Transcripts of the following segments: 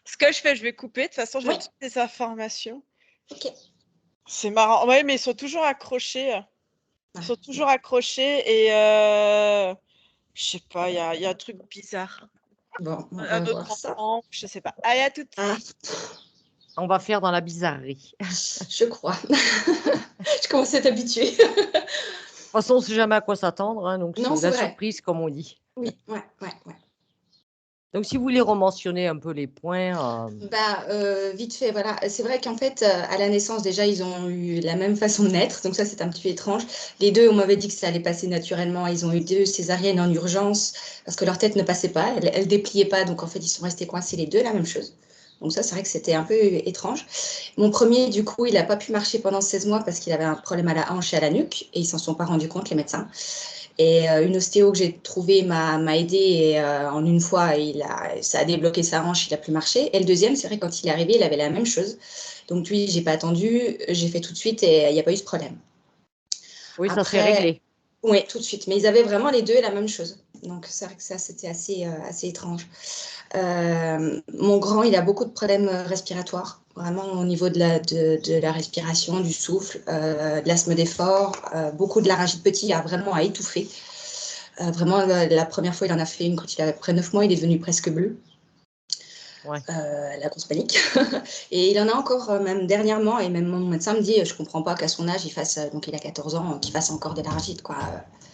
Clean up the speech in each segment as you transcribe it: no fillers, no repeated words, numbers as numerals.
Ce que je fais, je vais couper. De toute façon, j'ai Oui. toutes les informations. Ok. C'est marrant. Oui, mais ils sont toujours accrochés. Ils sont toujours accrochés et je sais pas, il y a un truc bizarre. Bon, on Un va autre voir ça. enfant, je sais pas. Allez, à toutes. Ah, On va faire dans la bizarrerie. je crois. Je commence à être habituée. De toute façon, on ne sait jamais à quoi s'attendre, hein, donc Non, c'est c'est la vrai. surprise, comme on dit. Oui, ouais. Donc, si vous voulez rementionner un peu les points, Vite fait, voilà. C'est vrai qu'en fait, à la naissance, déjà, ils ont eu la même façon de naître, donc ça, c'est un petit peu étrange. Les deux, on m'avait dit que ça allait passer naturellement. Ils ont eu 2 césariennes en urgence parce que leur tête ne passait pas, elle dépliait pas, donc en fait, ils sont restés coincés les deux, la même chose. Donc ça, c'est vrai que c'était un peu étrange. Mon premier, du coup, il n'a pas pu marcher pendant 16 mois parce qu'il avait un problème à la hanche et à la nuque, et ils s'en sont pas rendus compte, les médecins. Et une ostéo que j'ai trouvée m'a aidé et en une fois, ça a débloqué sa hanche, il a pu marcher. Et le deuxième, c'est vrai, quand il est arrivé, il avait la même chose. Donc lui, j'ai pas attendu, j'ai fait tout de suite et il n'y a pas eu ce problème. oui, ça s'est Après, réglé. oui, tout de suite. Mais ils avaient vraiment les deux la même chose. Donc c'est vrai que ça, c'était assez étrange. Mon grand, il a beaucoup de problèmes respiratoires, vraiment au niveau de la respiration, du souffle, de l'asthme d'effort, beaucoup de laryngite petit, vraiment à étouffer. Vraiment, la première fois, il en a fait une quand il avait près 9 mois, il est devenu presque bleu. Ouais. La grosse panique. Et il en a encore même dernièrement, et même mon médecin me dit, je comprends pas qu'à son âge, il fasse, donc il a 14 ans, qu'il fasse encore des laryngites, quoi.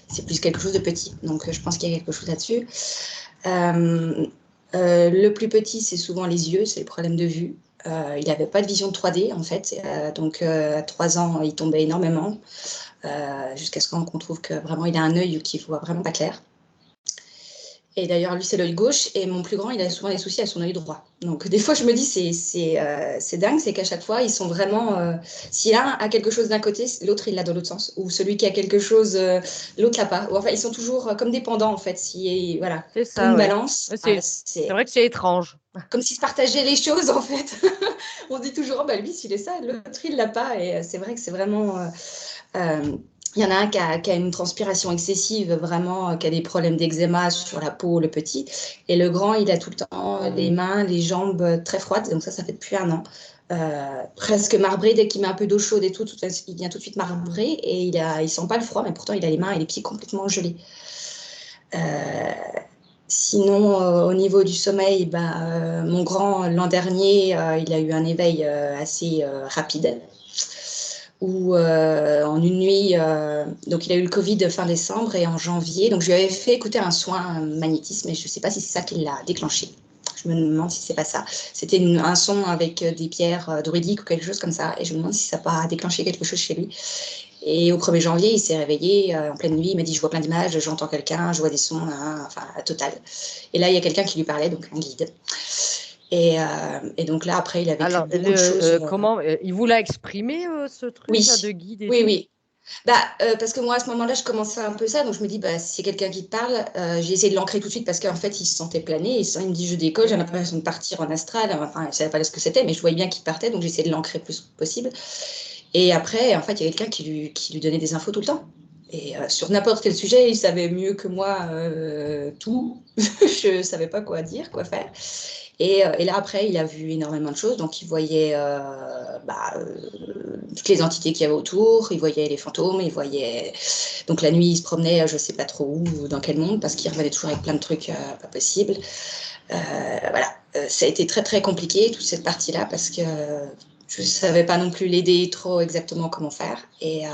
C'est plus quelque chose de petit. Donc je pense qu'il y a quelque chose là-dessus. Le plus petit, c'est souvent les yeux, c'est les problèmes de vue. Il n'avait pas de vision de 3D, en fait. Donc à 3 ans, il tombait énormément. Jusqu'à ce qu'on trouve que vraiment il a un œil qui voit vraiment pas clair. Et d'ailleurs, lui, c'est l'œil gauche, et mon plus grand, il a souvent des soucis à son œil droit. Donc, des fois, je me dis, c'est dingue, c'est qu'à chaque fois, ils sont vraiment. Si l'un a quelque chose d'un côté, l'autre, il l'a dans l'autre sens. Ou celui qui a quelque chose, l'autre l'a pas. Ou enfin, ils sont toujours comme des pendants, en fait. Si, voilà, C'est comme ça, une ouais. balance. Ouais, c'est vrai que c'est étrange. Comme s'ils se partageaient les choses, en fait. On se dit toujours, oh, bah, lui, s'il est ça, l'autre, il l'a pas. Et c'est vrai que c'est vraiment. Il y en a un qui a une transpiration excessive, vraiment, qui a des problèmes d'eczéma sur la peau, le petit. Et le grand, il a tout le temps les mains, les jambes très froides. Donc ça fait depuis 1 an. Presque marbré, dès qu'il met un peu d'eau chaude et tout, il vient tout de suite marbré. Et il sent pas le froid, mais pourtant, il a les mains et les pieds complètement gelés. Sinon, au niveau du sommeil, mon grand, l'an dernier, il a eu un éveil assez rapide. Où en une nuit, donc il a eu le Covid fin décembre et en janvier, donc je lui avais fait écouter un soin, un magnétisme, et je ne sais pas si c'est ça qui l'a déclenché. Je me demande si c'est pas ça. C'était un son avec des pierres druidiques ou quelque chose comme ça, et je me demande si ça n'a pas déclenché quelque chose chez lui. Et au 1er janvier, il s'est réveillé en pleine nuit, il m'a dit, je vois plein d'images, j'entends quelqu'un, je vois des sons, enfin, total. Et là, il y a quelqu'un qui lui parlait, donc un guide. Et donc là, après, il a vécu Alors, beaucoup de choses. comment il vous l'a exprimé, ce truc-là de Oui, guide et tout? oui. Parce que moi, à ce moment-là, je commençais un peu ça, donc je me dis, si c'est quelqu'un qui te parle, j'ai essayé de l'ancrer tout de suite parce qu'en fait, il se sentait planer. Et ça, il me dit, je décolle, j'ai l'impression de partir en astral. Enfin, je ne savais pas ce que c'était, mais je voyais bien qu'il partait, donc j'ai essayé de l'ancrer le plus possible. Et après, en fait, il y a quelqu'un qui lui donnait des infos tout le temps. Et sur n'importe quel sujet, il savait mieux que moi tout. Je ne savais pas quoi dire, quoi faire. Et là, après, il a vu énormément de choses. Donc, il voyait toutes les entités qu'il y avait autour. Il voyait les fantômes. Il voyait. Donc, la nuit, il se promenait, je ne sais pas trop où, dans quel monde, parce qu'il revenait toujours avec plein de trucs pas possibles. Voilà. Ça a été très, très compliqué, toute cette partie-là, parce que je ne savais pas non plus l'aider trop exactement comment faire. Et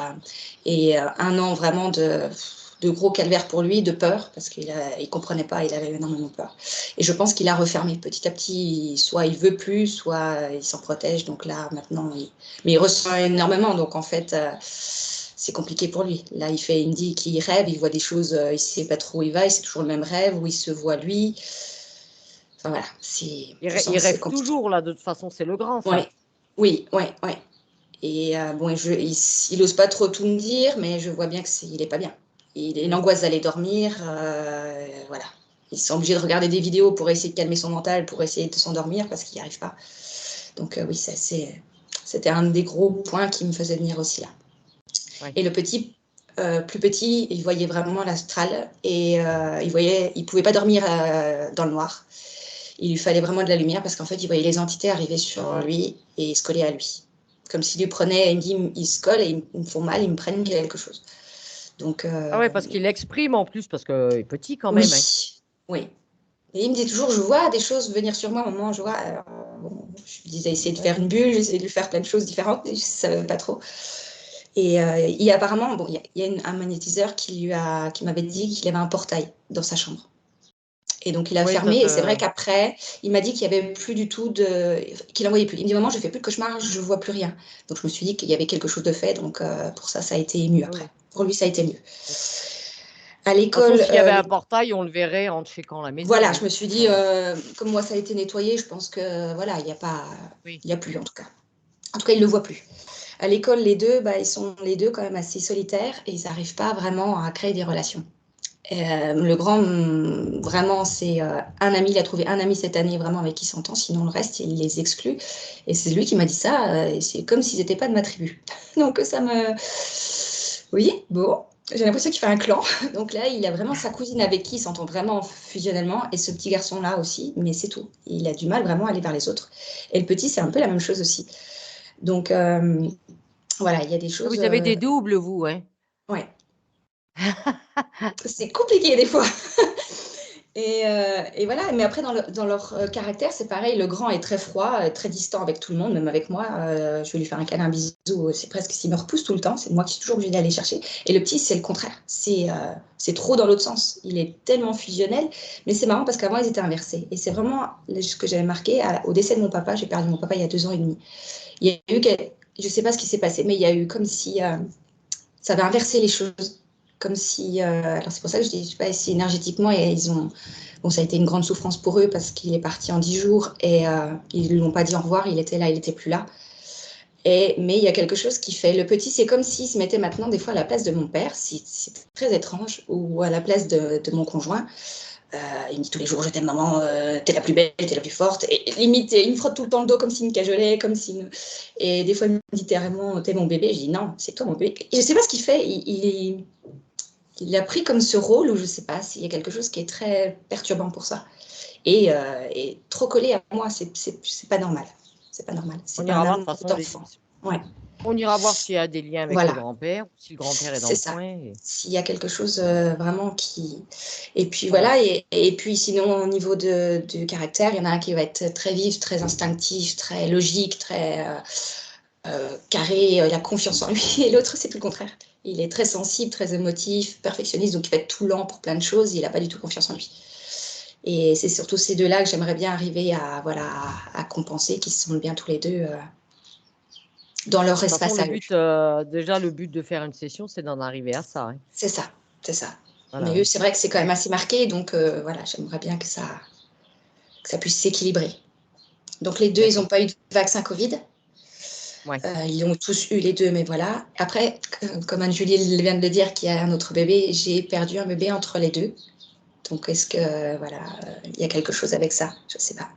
1 an vraiment de gros calvaire pour lui, de peur, parce qu'il ne comprenait pas, il avait énormément peur. Et je pense qu'il a refermé petit à petit, soit il veut plus, soit il s'en protège. Donc là, maintenant, mais il ressent énormément. Donc en fait, c'est compliqué pour lui. Là, il me dit qu'il rêve, il voit des choses, il ne sait pas trop où il va, il c'est toujours le même rêve, où il se voit lui. Enfin voilà, Il rêve toujours, là, de toute façon, c'est le grand, ça. Oui. Et bon, il n'ose pas trop tout me dire, mais je vois bien qu'il n'est pas bien. Il angoisse d'aller dormir, voilà. Il s'est obligé de regarder des vidéos pour essayer de calmer son mental, pour essayer de s'endormir, parce qu'il n'y arrive pas. Donc oui, c'était un des gros points qui me faisait venir aussi là. Ouais. Et le petit, plus petit, il voyait vraiment l'astral, et il pouvait pas dormir dans le noir. Il lui fallait vraiment de la lumière parce qu'en fait, il voyait les entités arriver sur lui et se coller à lui. Comme s'il lui prenait, il me dit, ils se collent et ils me font mal, ils me prennent quelque chose. Donc, Ah ouais, parce qu'il l'exprime en plus, parce qu'il est petit quand oui, même. Hein. oui. Et il me dit toujours, je vois des choses venir sur moi, maman, je vois. Alors, bon, je lui disais, essayer de faire une bulle, j'essayais de lui faire plein de choses différentes, mais je ne savais pas trop. Et il y a apparemment, bon, il y a un magnétiseur qui m'avait dit qu'il avait un portail dans sa chambre. Et donc, il a fermé. Et c'est vrai qu'après, il m'a dit qu'il n'y avait plus du tout qu'il n'en voyait plus. Il me dit, maman, je ne fais plus de cauchemars, je ne vois plus rien. Donc, je me suis dit qu'il y avait quelque chose de fait. Donc, pour ça, ça a été mieux après. Oui. Pour lui, ça a été mieux. À De toute façon, l'école. s'il y avait un portail, on le verrait en checkant la maison. Voilà, hein. je me suis dit, comme moi, ça a été nettoyé, je pense que voilà, il n'y a pas. Oui. Il n'y a plus, en tout cas. En tout cas, il ne le voit plus. À l'école, les deux, ils sont les deux quand même assez solitaires et ils n'arrivent pas vraiment à créer des relations. Le grand, vraiment, c'est un ami. Il a trouvé un ami cette année vraiment avec qui il s'entend. Sinon, le reste, il les exclut. Et c'est lui qui m'a dit ça. Et c'est comme s'ils n'étaient pas de ma tribu. Donc, ça me. Oui, bon. J'ai l'impression qu'il fait un clan. Donc là, il a vraiment sa cousine avec qui il s'entend vraiment fusionnellement. Et ce petit garçon-là aussi. Mais c'est tout. Il a du mal vraiment à aller vers les autres. Et le petit, c'est un peu la même chose aussi. Donc, voilà, il y a des choses. Vous avez des doubles, vous, hein? Ouais. C'est compliqué des fois. Et voilà, mais après, dans leur caractère, c'est pareil. Le grand est très froid, très distant avec tout le monde, même avec moi. Je vais lui faire un câlin, un bisou. C'est presque s'il me repousse tout le temps. C'est moi qui suis toujours obligée d'aller chercher. Et le petit, c'est le contraire. C'est trop dans l'autre sens. Il est tellement fusionnel. Mais c'est marrant parce qu'avant, ils étaient inversés. Et c'est vraiment ce que j'avais marqué au décès de mon papa. J'ai perdu mon papa il y a 2 ans et demi. Il y a eu, je ne sais pas ce qui s'est passé, mais il y a eu comme si ça avait inversé les choses. Comme si, alors c'est pour ça que je dis, je sais pas si énergétiquement, bon, ça a été une grande souffrance pour eux parce qu'il est parti en 10 jours et ils ne lui ont pas dit au revoir, il était là, il n'était plus là. Mais il y a quelque chose qui fait, le petit, c'est comme s'il se mettait maintenant des fois à la place de mon père, c'est très étrange, ou à la place de mon conjoint. Il me dit tous les jours, je t'aime maman, t'es la plus belle, t'es la plus forte. Et limite, il me frotte tout le temps le dos comme s'il me cajolait, comme s'il. Et des fois, il me dit littéralement, t'es mon bébé. Je dis non, c'est toi mon bébé. Et je sais pas ce qu'il fait. Il a pris comme ce rôle où je sais pas s'il y a quelque chose qui est très perturbant pour ça. Et trop collé à moi, c'est pas normal. C'est pas normal. C'est pas un amour d'enfant. Ouais. On ira voir s'il y a des liens avec Voilà. le grand-père, si le grand-père est dans le coin. S'il y a quelque chose vraiment qui. Et puis voilà, et puis sinon, au niveau du caractère, il y en a un qui va être très vif, très instinctif, très logique, très carré, il a confiance en lui, et l'autre, c'est tout le contraire. Il est très sensible, très émotif, perfectionniste, donc il va être tout lent pour plein de choses, il n'a pas du tout confiance en lui. Et c'est surtout ces deux-là que j'aimerais bien arriver à compenser, qu'ils se sentent bien tous les deux dans leur espace à eux. Déjà, le but de faire une session, c'est d'en arriver à ça. Hein. C'est ça, c'est ça. Voilà. Mais eux, c'est vrai que c'est quand même assez marqué, donc voilà, j'aimerais bien que ça puisse s'équilibrer. Donc les deux, ils n'ont pas eu de vaccin Covid. Ouais. Ils ont tous eu les deux, mais voilà. Après, comme Anne-Julie vient de le dire, qu'il y a un autre bébé, j'ai perdu un bébé entre les deux. Donc est-ce que, voilà, il y a quelque chose avec ça? Je ne sais pas.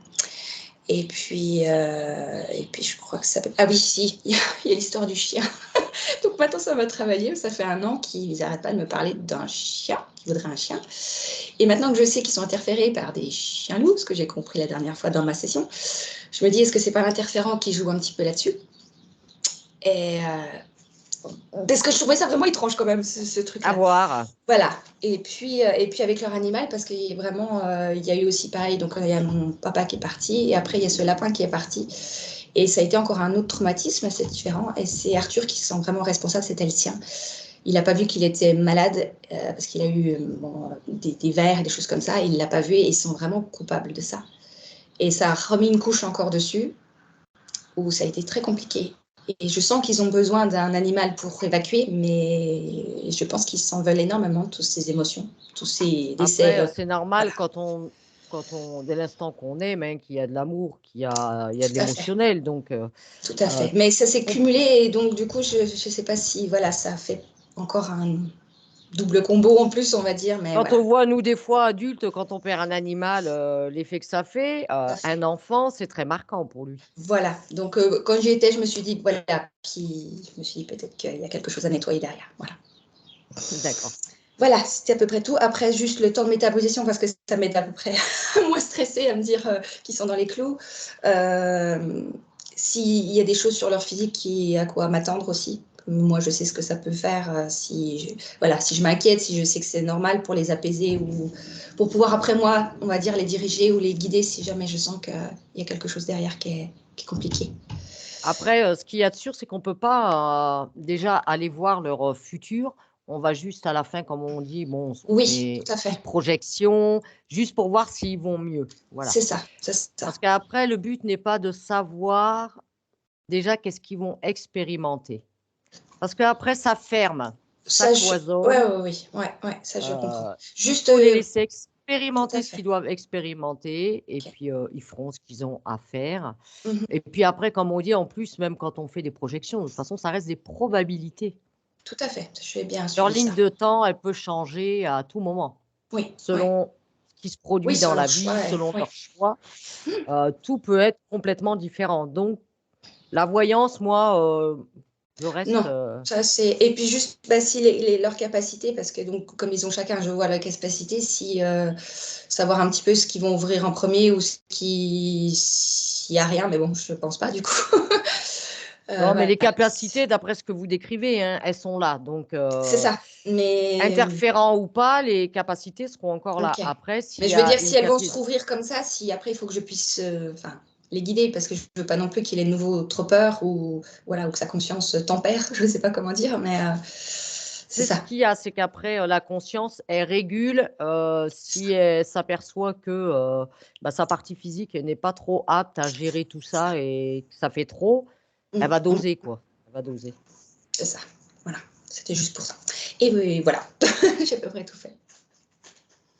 Et puis je crois que ça peut. Ah oui, si, il y a l'histoire du chien. Donc maintenant, ça va travailler. Ça fait 1 an qu'ils n'arrêtent pas de me parler d'un chien, qui voudrait un chien. Et maintenant que je sais qu'ils sont interférés par des chiens loups, ce que j'ai compris la dernière fois dans ma session, je me dis, est-ce que c'est pas l'interférent qui joue un petit peu là-dessus? Et parce que je trouvais ça vraiment étrange quand même, ce truc-là. À voir. Voilà. Et puis avec leur animal, parce qu'il y a vraiment, il y a eu aussi pareil, donc il y a mon papa qui est parti, et après il y a ce lapin qui est parti. Et ça a été encore un autre traumatisme, c'est différent. Et c'est Arthur qui se sent vraiment responsable, c'était le sien. Il n'a pas vu qu'il était malade, parce qu'il a eu des vers et des choses comme ça. Il ne l'a pas vu et ils sont vraiment coupables de ça. Et ça a remis une couche encore dessus, où ça a été très compliqué. Et je sens qu'ils ont besoin d'un animal pour évacuer, mais je pense qu'ils s'en veulent énormément, toutes ces émotions, tous ces décès. Après, c'est normal voilà. quand on, dès l'instant qu'on aime, hein, qu'il y a de l'amour, qu'il y a de Tout à fait. l'émotionnel. Donc, Tout à fait. Mais ça s'est cumulé et donc du coup, je ne sais pas si voilà, ça fait encore un double combo en plus, on va dire. Mais quand voilà. on voit, nous, des fois, adultes, quand on perd un animal, l'effet que ça fait, un enfant, c'est très marquant pour lui. Voilà. Donc quand j'y étais, je me suis dit, voilà. Puis je me suis dit peut-être qu'il y a quelque chose à nettoyer derrière. Voilà. D'accord. Voilà, c'était à peu près tout. Après, juste le temps de métabolisation, parce que ça m'aide à peu près à moins stresser, à me dire qu'ils sont dans les clous. S'il y a des choses sur leur physique à quoi m'attendre aussi. Moi, je sais ce que ça peut faire si je m'inquiète, si je sais que c'est normal pour les apaiser ou pour pouvoir après moi, on va dire, les diriger ou les guider si jamais je sens qu'il y a quelque chose derrière qui est compliqué. Après, ce qu'il y a de sûr, c'est qu'on peut pas, déjà aller voir leur, futur. On va juste à la fin, comme on dit, bon, on Oui, fait tout à fait. petite projection, juste pour voir s'ils vont mieux. Voilà. C'est ça, c'est ça. Parce qu'après, le but n'est pas de savoir déjà qu'est-ce qu'ils vont expérimenter. Parce qu'après, ça ferme, ça Ça, cloisonne. oui, ça je comprends. Il Juste, faut les laisser tout à expérimenter ce fait. qu'ils doivent expérimenter et Ok. puis, ils feront ce qu'ils ont à faire. Mhm. Et puis après, comme on dit, en plus, même quand on fait des projections, de toute façon, ça reste des probabilités. Tout à fait, je vais bien Leur suivi ligne ça. de temps, elle peut changer à tout moment, Oui, selon ce qui se oui, produit dans sur la leur choix, vie, selon oui. leurs choix. Tout peut être complètement différent. Donc, la voyance, moi, je reste, Non, ça c'est. Et puis juste, si leurs capacités, parce que donc comme ils ont chacun, je vois leur capacité, si savoir un petit peu ce qu'ils vont ouvrir en premier ou s'il y a rien, mais bon, je pense pas du coup. non, mais Voilà. les capacités, d'après ce que vous décrivez, hein, elles sont là. Donc, C'est ça. Mais interférents ou pas, les capacités seront encore là. ok. Après, s'il Mais y je veux a dire, si une elles vont se capacité. rouvrir comme ça, si après il faut que je puisse les guider, parce que je veux pas non plus qu'il ait de nouveau trop peur ou voilà ou que sa conscience tempère, je sais pas comment dire, mais c'est C'est ce ça. qu'il y a, c'est qu'après, la conscience, elle régule, si elle s'aperçoit que, sa partie physique n'est pas trop apte à gérer tout ça et que ça fait trop, elle va doser, quoi. Elle va doser. C'est ça. Voilà. C'était juste pour ça. Et oui, voilà. J'ai à peu près tout fait.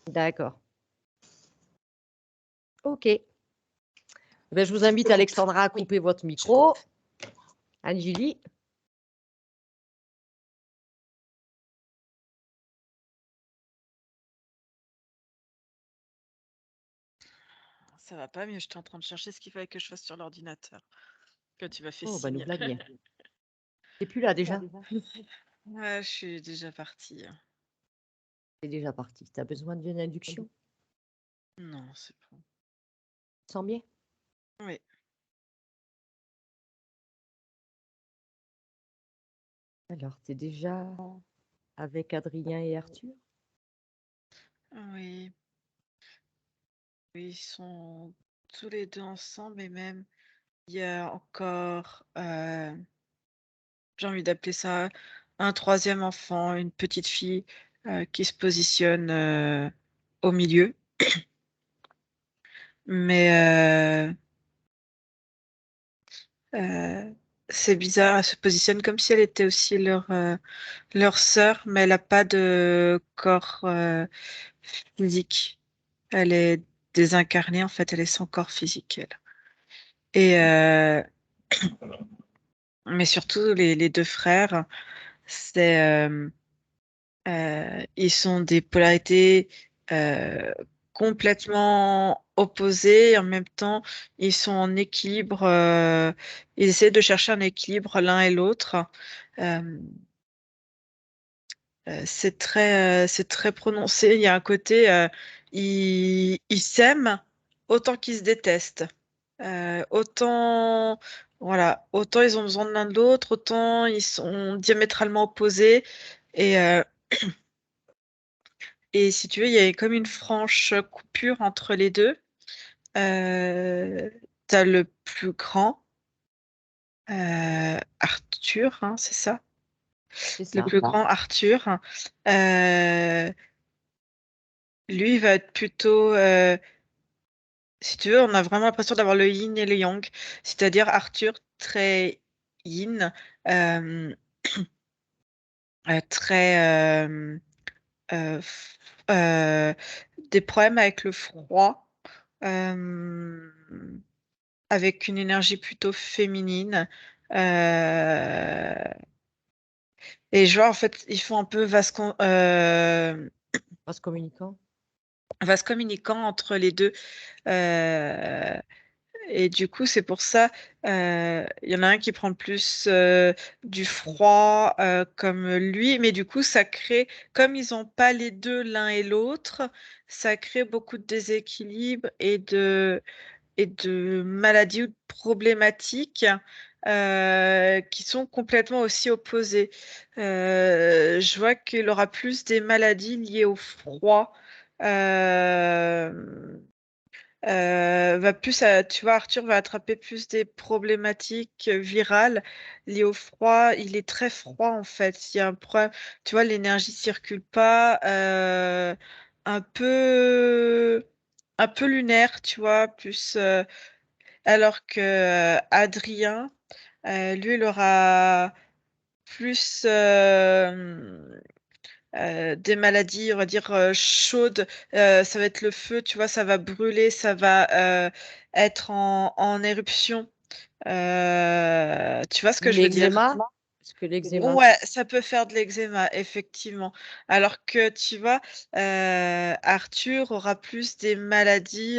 D'accord. OK. Je vous invite, Alexandra, à Oui, couper votre je coupe. micro. Anne-Julie? Ça va pas mieux, j'étais en train de chercher ce qu'il fallait que je fasse sur l'ordinateur. Quand tu m'as fait Oh, nous signe. voilà bien. Tu plus là déjà? Ouais, je suis déjà partie. Tu déjà parti. Tu as besoin d'une induction? Non, c'est bon. Tu te sens bien? Oui. Alors, tu es déjà avec Adrien et Arthur? Oui. Oui, ils sont tous les deux ensemble et même il y a encore, j'ai envie d'appeler ça un troisième enfant, une petite fille qui se positionne au milieu. Mais c'est bizarre, elle se positionne comme si elle était aussi leur sœur, mais elle n'a pas de corps physique. Elle est désincarnée, en fait, elle est sans corps physique, elle. Et mais surtout les deux frères, c'est ils sont des polarités complètement opposées. Et en même temps, ils sont en équilibre. Ils essaient de chercher un équilibre l'un et l'autre. Euh, c'est très prononcé. Il y a un côté, ils s'aiment autant qu'ils se détestent. Autant, voilà, autant ils ont besoin de l'un de l'autre, autant ils sont diamétralement opposés. Et, et si tu veux, il y a comme une franche coupure entre les deux. T'as le plus grand, Arthur, hein, c'est ça? C'est Le ça. plus grand Arthur. Euh, lui va être plutôt, si tu veux, on a vraiment l'impression d'avoir le yin et le yang. C'est-à-dire Arthur très yin, euh, très euh, f- euh, des problèmes avec le froid. euh, avec une énergie plutôt féminine. Euh, et je vois, en fait, ils font un peu Passe communicant. vase communicant entre les deux. Euh, Et du coup, c'est pour ça, il y en a un qui prend plus du froid comme lui, mais du coup, ça crée, comme ils n'ont pas les deux l'un et l'autre, ça crée beaucoup de déséquilibre et de maladies ou de problématiques qui sont complètement aussi opposées. Je vois qu'il aura plus des maladies liées au froid. Va plus tu vois, Arthur va attraper plus des problématiques virales liées au froid. Il est très froid en fait. Il y a un problème. Tu vois, l'énergie circule pas. Un peu, un peu lunaire, tu vois, plus. Alors que Adrien, lui, il aura plus des maladies, on va dire, chaudes. Ça va être le feu, tu vois, ça va brûler, ça va être en éruption. Tu vois ce Ou que je veux dire? l'eczéma? Parce que l'eczéma, Ouais, ça peut faire de l'eczéma, effectivement. Alors que, tu vois, Arthur aura plus des maladies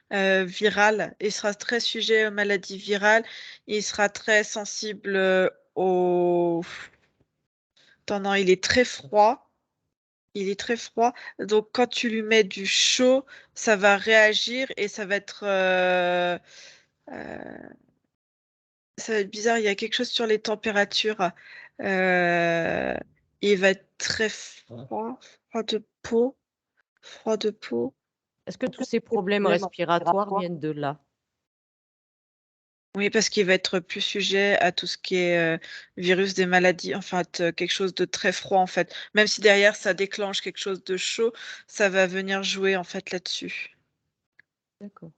virales. Il sera très sujet aux maladies virales. Il sera très sensible au... Attends, non, il est très froid. Il est très froid. Donc, quand tu lui mets du chaud, ça va réagir et euh, ça va être bizarre. Il y a quelque chose sur les températures. Euh, il va être très froid, froid de peau, froid de peau. est-ce que tous ces problèmes respiratoires viennent de là? Oui, parce qu'il va être plus sujet à tout ce qui est virus des maladies, enfin quelque chose de très froid en fait. Même si derrière ça déclenche quelque chose de chaud, ça va venir jouer en fait là-dessus. D'accord.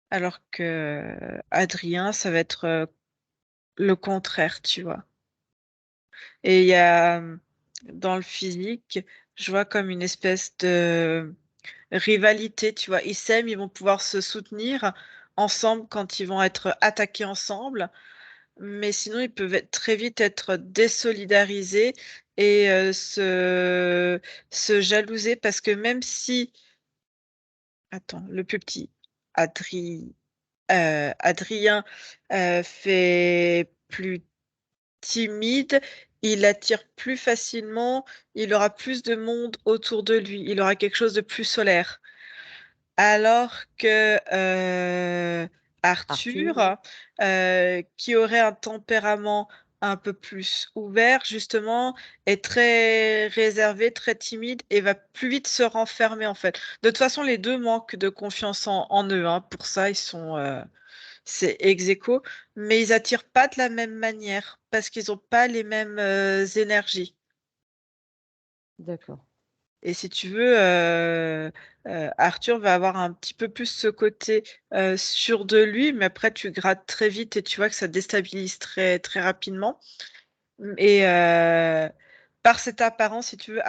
Alors que Adrien, ça va être le contraire, tu vois. Et il y a dans le physique, je vois comme une espèce de rivalité, tu vois. Ils s'aiment, ils vont pouvoir se soutenir ensemble quand ils vont être attaqués ensemble. Mais sinon, ils peuvent très vite être désolidarisés et se jalouser parce que même si, attends, le plus petit, Adrien fait plus timide, il attire plus facilement, il aura plus de monde autour de lui, il aura quelque chose de plus solaire. Alors que Arthur? Arthur, qui aurait un tempérament un peu plus ouvert, justement, est très réservé, très timide et va plus vite se renfermer, en fait. De toute façon, les deux manquent de confiance en eux, hein. Pour ça, c'est ex aequo, mais ils attirent pas de la même manière parce qu'ils n'ont pas les mêmes énergies. D'accord. Et si tu veux, Arthur va avoir un petit peu plus ce côté sûr de lui, mais après tu grattes très vite et tu vois que ça déstabilise très, très rapidement. Et par cette apparence, si tu veux,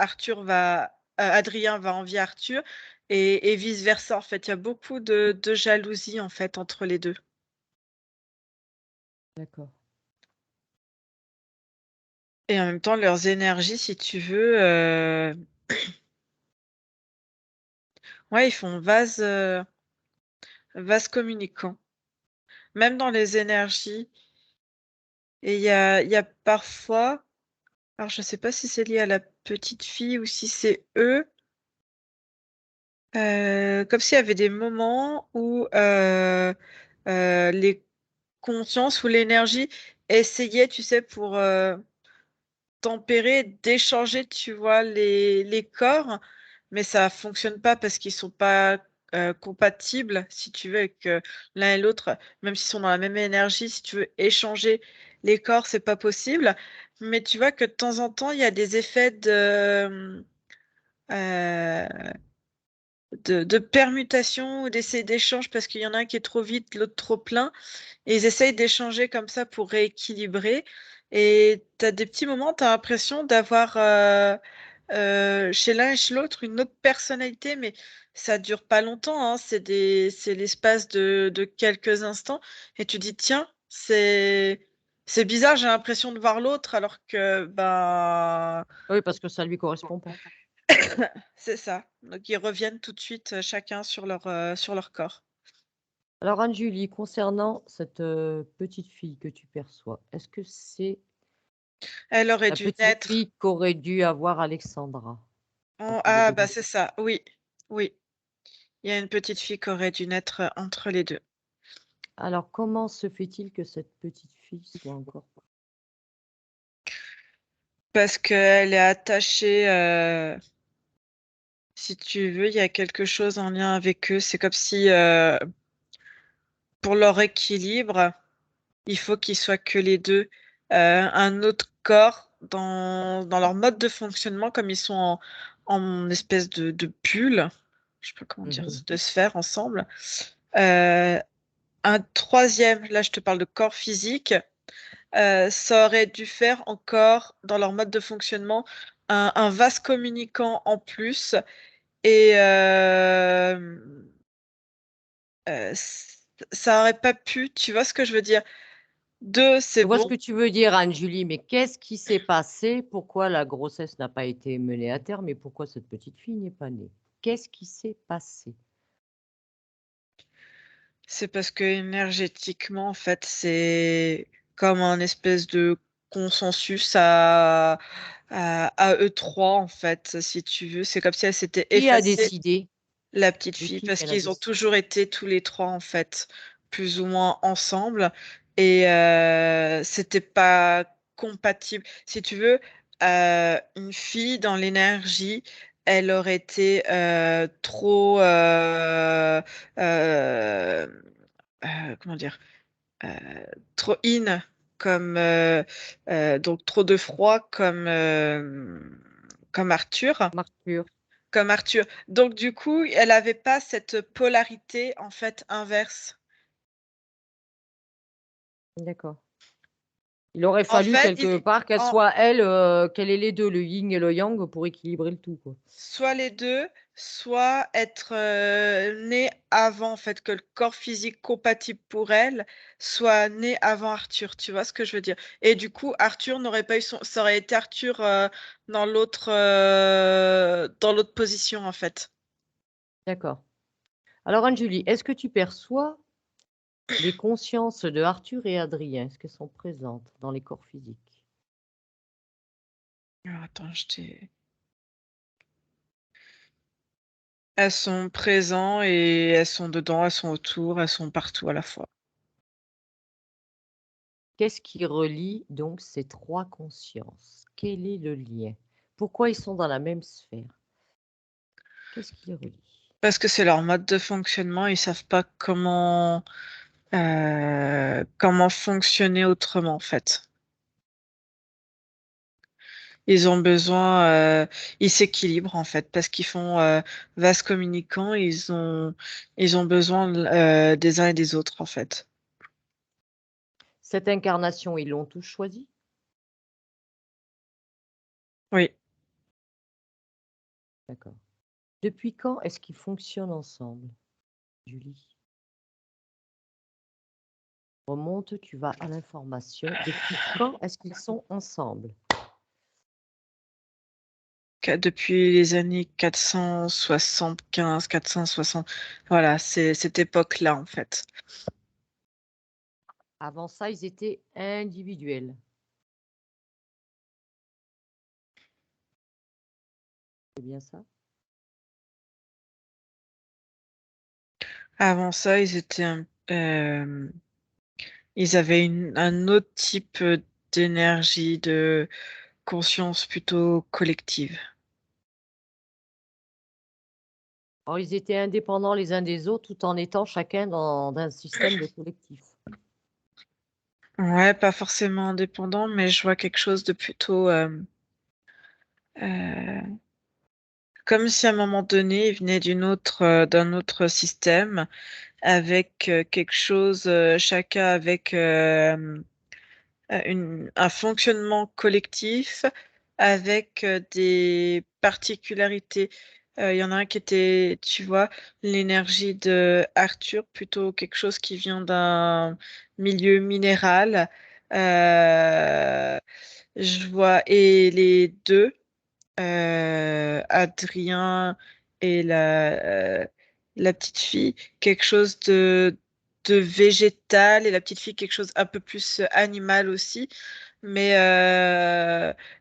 Adrien va envier Arthur et vice-versa. En fait, il y a beaucoup de jalousie en fait entre les deux. D'accord. Et en même temps, leurs énergies, si tu veux, ouais, ils font vase communicant. Même dans les énergies. Et il y a parfois, alors je ne sais pas si c'est lié à la petite fille ou si c'est eux, comme s'il y avait des moments où les consciences ou l'énergie essayaient, tu sais, pour tempérer, d'échanger, tu vois, les corps, mais ça fonctionne pas parce qu'ils sont pas compatibles, si tu veux, avec l'un et l'autre, même s'ils sont dans la même énergie, si tu veux échanger les corps, c'est pas possible. Mais tu vois que de temps en temps, il y a des effets euh, de permutation ou d'essai d'échange parce qu'il y en a un qui est trop vite, l'autre trop plein. Et ils essayent d'échanger comme ça pour rééquilibrer. Et tu as des petits moments, tu as l'impression d'avoir chez l'un et chez l'autre une autre personnalité, mais ça dure pas longtemps, hein. C'est l'espace de quelques instants. Et tu dis, tiens, c'est bizarre, j'ai l'impression de voir l'autre alors que, bah, Oui, parce que ça lui correspond pas. C'est ça. Donc ils reviennent tout de suite, chacun sur leur corps. Alors Anne-Julie, concernant cette, petite fille que tu perçois, est-ce que c'est Elle aurait la dû petite naître fille qu'aurait dû avoir Alexandra entre les 2 bah, c'est bébés? ça, oui, oui. Il y a une petite fille qui aurait dû naître, entre les 2. Alors comment se fait-il que cette petite fille soit encore Parce qu'elle est attachée, si tu veux, il y a quelque chose en lien avec eux. C'est comme si, pour leur équilibre, il faut qu'ils soient que les 2. Un autre corps dans leur mode de fonctionnement, comme ils sont en espèce de bulle, je sais pas comment dire, Mmh. de sphère ensemble. Un troisième, là je te parle de corps physique, ça aurait dû faire encore, dans leur mode de fonctionnement, un vase communicant en plus et ça aurait pas pu, tu vois ce que je veux dire? 2 c'est Je vois ce bon. que tu veux dire Anne-Julie, mais qu'est-ce qui s'est passé? Pourquoi la grossesse n'a pas été menée à terme et pourquoi cette petite fille n'est pas née? Qu'est-ce qui s'est passé? C'est parce que énergétiquement, en fait, c'est comme un espèce de consensus à eux 3, en fait, si tu veux. C'est comme si elle s'était Qui a effacée, décidé la petite de fille, qui parce qu'elle a qu'ils ont décidé? toujours été tous les 3, en fait, plus ou moins ensemble et c'était pas compatible. Si tu veux, une fille dans l'énergie, elle aurait été, trop, comment dire? Heu, trop in comme, donc trop de froid comme Arthur Marcure, comme Arthur. Donc du coup, elle avait pas cette polarité en fait inverse. d'accord. Il aurait En fallu fait, quelque part qu'elle en soit elle, qu'elle ait les 2, le yin et le yang pour équilibrer le tout, quoi. soit les 2, soit être, née avant, en fait, que le corps physique compatible pour elle soit né avant Arthur, tu vois ce que je veux dire? Et du coup, Arthur n'aurait pas eu son ça aurait été Arthur, dans l'autre position, en fait. D'accord. Alors Anne-Julie, est-ce que tu perçois les consciences de Arthur et Adrien? Est-ce qu'elles sont présentes dans les corps physiques? Alors attends, je t'ai elles sont présents et elles sont dedans, elles sont autour, elles sont partout à la fois. Qu'est-ce qui relie donc ces 3 consciences? Quel est le lien? Pourquoi ils sont dans la même sphère? Qu'est-ce qui les relie? Parce que c'est leur mode de fonctionnement, ils savent pas comment fonctionner autrement, en fait. Ils ont besoin, ils s'équilibrent, en fait, parce qu'ils font, vase communicant, ils ont besoin des uns et des autres, en fait. Cette incarnation, ils l'ont tous choisie? Oui. D'accord. Depuis quand est-ce qu'ils fonctionnent ensemble, Julie? Remonte, tu vas à l'information. Depuis quand est-ce qu'ils sont ensemble? Depuis les années 475, 460, voilà, c'est cette époque-là, en fait. Avant ça, ils étaient individuels. C'est bien ça? Avant ça, ils avaient un autre type, d'énergie, de conscience plutôt collective. Alors, ils étaient indépendants les uns des autres tout en étant chacun dans un système de collectif. Ouais, pas forcément indépendant, mais je vois quelque chose de plutôt, heu, comme si à un moment donné, ils venaient d'un autre système avec, quelque chose, chacun avec, un fonctionnement collectif avec, des particularités. Il y en a un qui était, tu vois, l'énergie de Arthur, plutôt quelque chose qui vient d'un milieu minéral. Heu, je vois et les 2. Adrien et la petite fille quelque chose de végétal et la petite fille quelque chose un peu plus animal aussi. Mais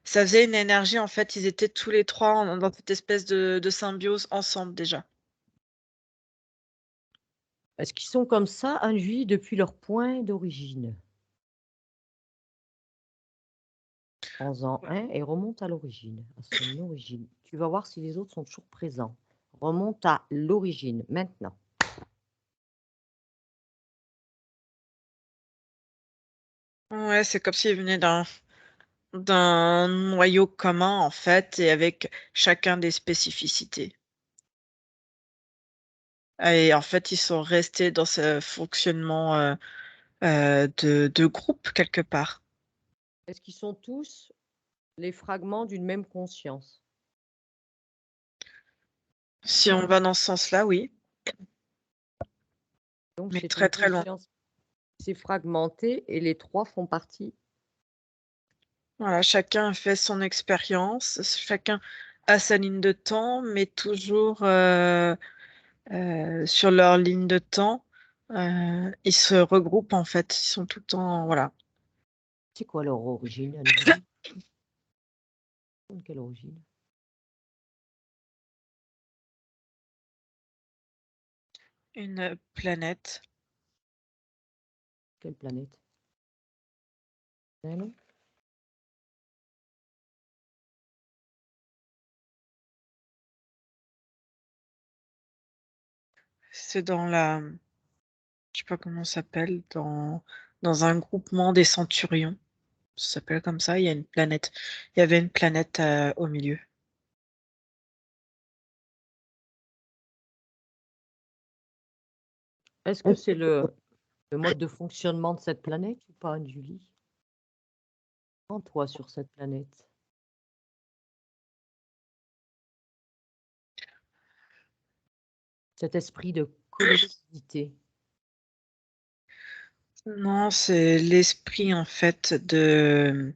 ça faisait une énergie, en fait, ils étaient tous les trois dans cette espèce de symbiose ensemble déjà. Est-ce qu'ils sont comme ça, Anne-Julie, depuis leur point d'origine? Prends-en un et remonte à l'origine, à son origine. Tu vas voir si les autres sont toujours présents. Remonte à l'origine, maintenant. Ouais, c'est comme s'ils venaient d'un noyau commun, en fait, et avec chacun des spécificités. Et en fait, ils sont restés dans ce fonctionnement de groupe quelque part. Est-ce qu'ils sont tous les fragments d'une même conscience? Si on va dans ce sens-là, oui, Donc, mais c'est très une très loin. conscience, c'est fragmenté et les trois font partie. Voilà, chacun fait son expérience, chacun a sa ligne de temps, mais toujours sur leur ligne de temps, ils se regroupent en fait. Ils sont tout le temps, voilà. C'est quoi leur origine, Anne-Julie? Quelle origine? Une planète. Quelle planète? Un nom? C'est dans je sais pas comment ça s'appelle, dans un groupement des centurions. Ça s'appelle comme ça. Il y a une planète. Il y avait une planète au milieu. Est-ce que c'est le mode de fonctionnement de cette planète ou pas, Anne-Julie? En toi sur cette planète. Cet esprit de collectivité. Non, c'est l'esprit en fait de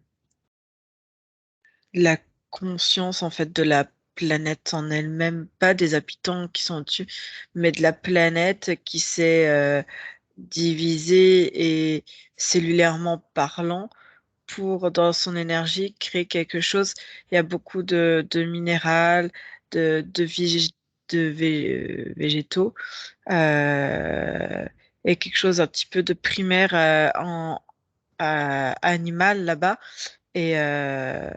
la conscience en fait de la planète en elle-même, pas des habitants qui sont dessus, mais de la planète qui s'est divisée et cellulairement parlant pour, dans son énergie, créer quelque chose. Il y a beaucoup de minéral, de végétaux, euh, et quelque chose un petit peu de primaire animal là-bas. Et, euh,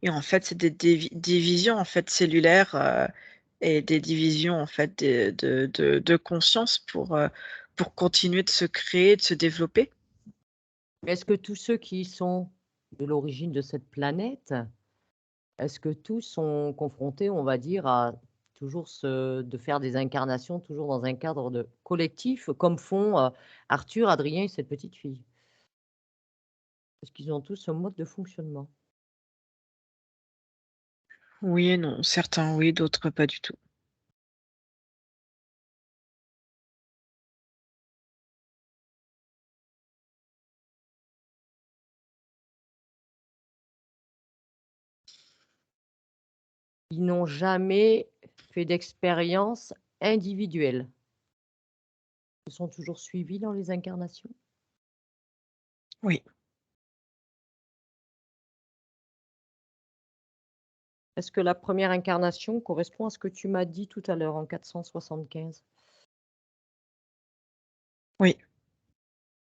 et en fait, c'est des divisions en fait cellulaires et des divisions en fait de conscience pour continuer de se créer, de se développer. Est-ce que tous ceux qui sont de l'origine de cette planète, est-ce que tous sont confrontés, on va dire, à toujours de faire des incarnations, toujours dans un cadre de collectif, comme font Arthur, Adrien et cette petite fille? Est-ce qu'ils ont tous ce mode de fonctionnement? Oui et non, certains oui, d'autres pas du tout. Ils n'ont jamais fait d'expérience individuelle. Ils sont toujours suivis dans les incarnations. Oui. Est-ce que la première incarnation correspond à ce que tu m'as dit tout à l'heure en 475? Oui.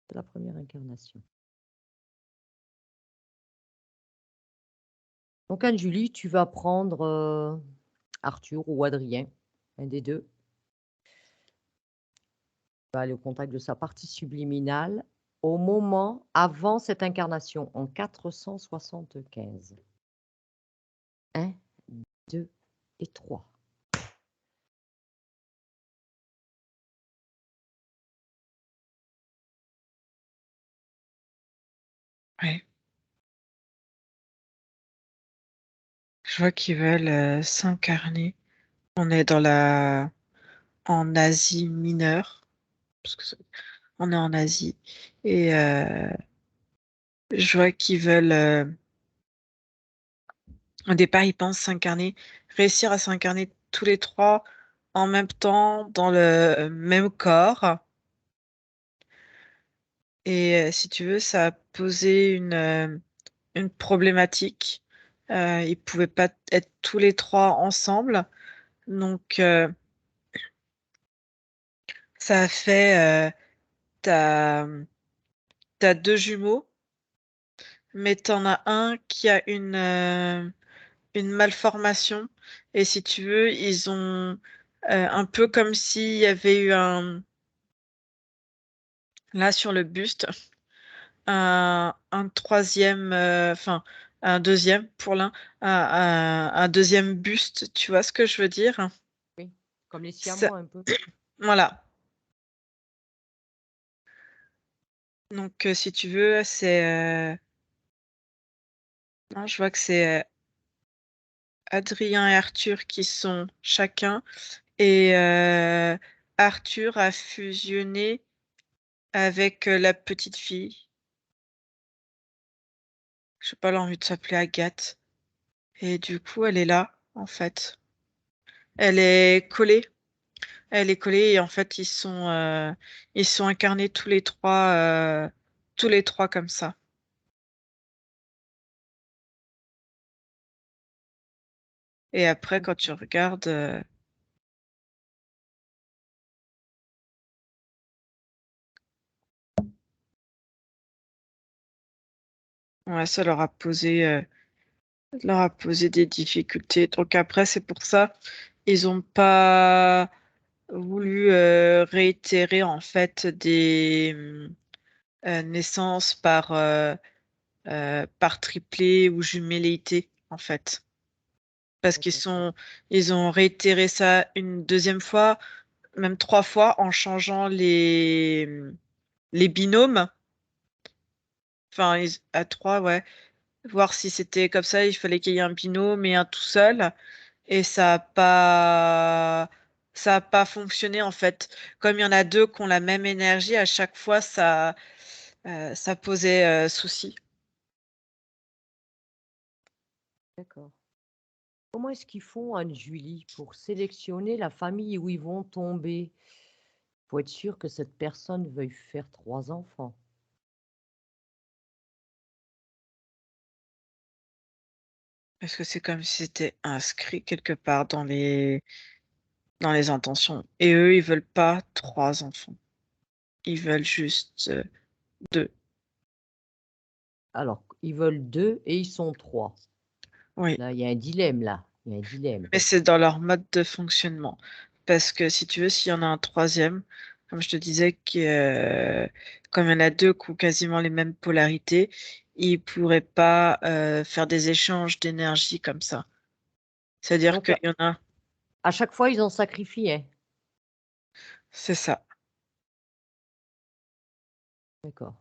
C'est la première incarnation. Donc Anne-Julie, tu vas prendre Arthur ou Adrien, un des deux. Tu vas aller au contact de sa partie subliminale au moment avant cette incarnation, en 475. 1, 2 et 3. Oui. Je vois qu'ils veulent s'incarner. On est en Asie mineure, parce que on est en Asie, et je vois qu'ils veulent Au départ, ils pensent réussir à s'incarner tous les trois en même temps dans le même corps. Et si tu veux, ça a posé une problématique. Ils pouvaient pas être tous les trois ensemble. Donc, ça a fait, t'as, t'as deux jumeaux, mais t'en as un qui a une malformation. Et si tu veux, ils ont un peu comme s'il y avait eu là sur le buste, un troisième, enfin, un deuxième pour l'un, un deuxième buste, tu vois ce que je veux dire? Oui, comme les Ça- siamois un peu. Voilà. Donc, si tu veux, non, je vois que c'est Adrien et Arthur qui sont chacun, et Arthur a fusionné avec la petite fille. Je pas l'envie de s'appeler Agathe. Et du coup, elle est là, en fait. Elle est collée. Elle est collée et en fait, ils sont incarnés tous les trois comme ça. Et après, quand tu regardes, ouais, ça leur a posé des difficultés. Donc après, c'est pour ça, ils ont pas voulu réitérer en fait des naissances par triplé ou jumelléité, en fait. Parce ils ont réitéré ça une deuxième fois, même trois fois, en changeant les binômes. Enfin, à trois, ouais. Voir si c'était comme ça, il fallait qu'il y ait un binôme et un tout seul. Et ça a pas fonctionné, en fait. Comme il y en a deux qui ont la même énergie, à chaque fois, ça posait souci. D'accord. Comment est-ce qu'ils font, Anne-Julie, pour sélectionner la famille où ils vont tomber? Faut être sûr que cette personne veuille faire 3 enfants. Parce que c'est comme si c'était inscrit quelque part dans les intentions. Et eux, ils veulent pas trois enfants. Ils veulent juste deux. Alors, ils veulent 2 et ils sont 3. Oui. Là, il y a un dilemme là, il y a un dilemme. Mais c'est dans leur mode de fonctionnement. Parce que si tu veux, s'il y en a un troisième, comme je te disais, comme il y en a deux qui ont quasiment les mêmes polarités, ils pourraient pas faire des échanges d'énergie comme ça. C'est-à-dire Donc qu'il y en a, à chaque fois, ils ont sacrifié? c'est ça. D'accord.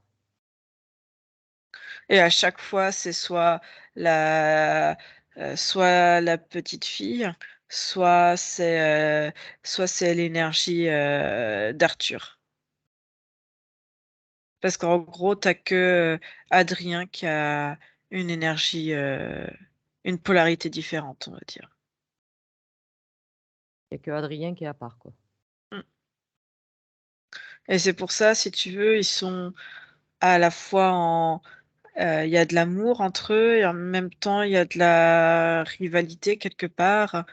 Et à chaque fois, c'est soit la petite fille, soit c'est l'énergie d'Arthur. Parce qu'en gros, t'as que Adrien qui a une énergie, une polarité différente, on va dire. Il y a que Adrien qui est à part, quoi. Mm. Et c'est pour ça, si tu veux, ils sont à la fois il y a de l'amour entre eux et en même temps, il y a de la rivalité quelque part.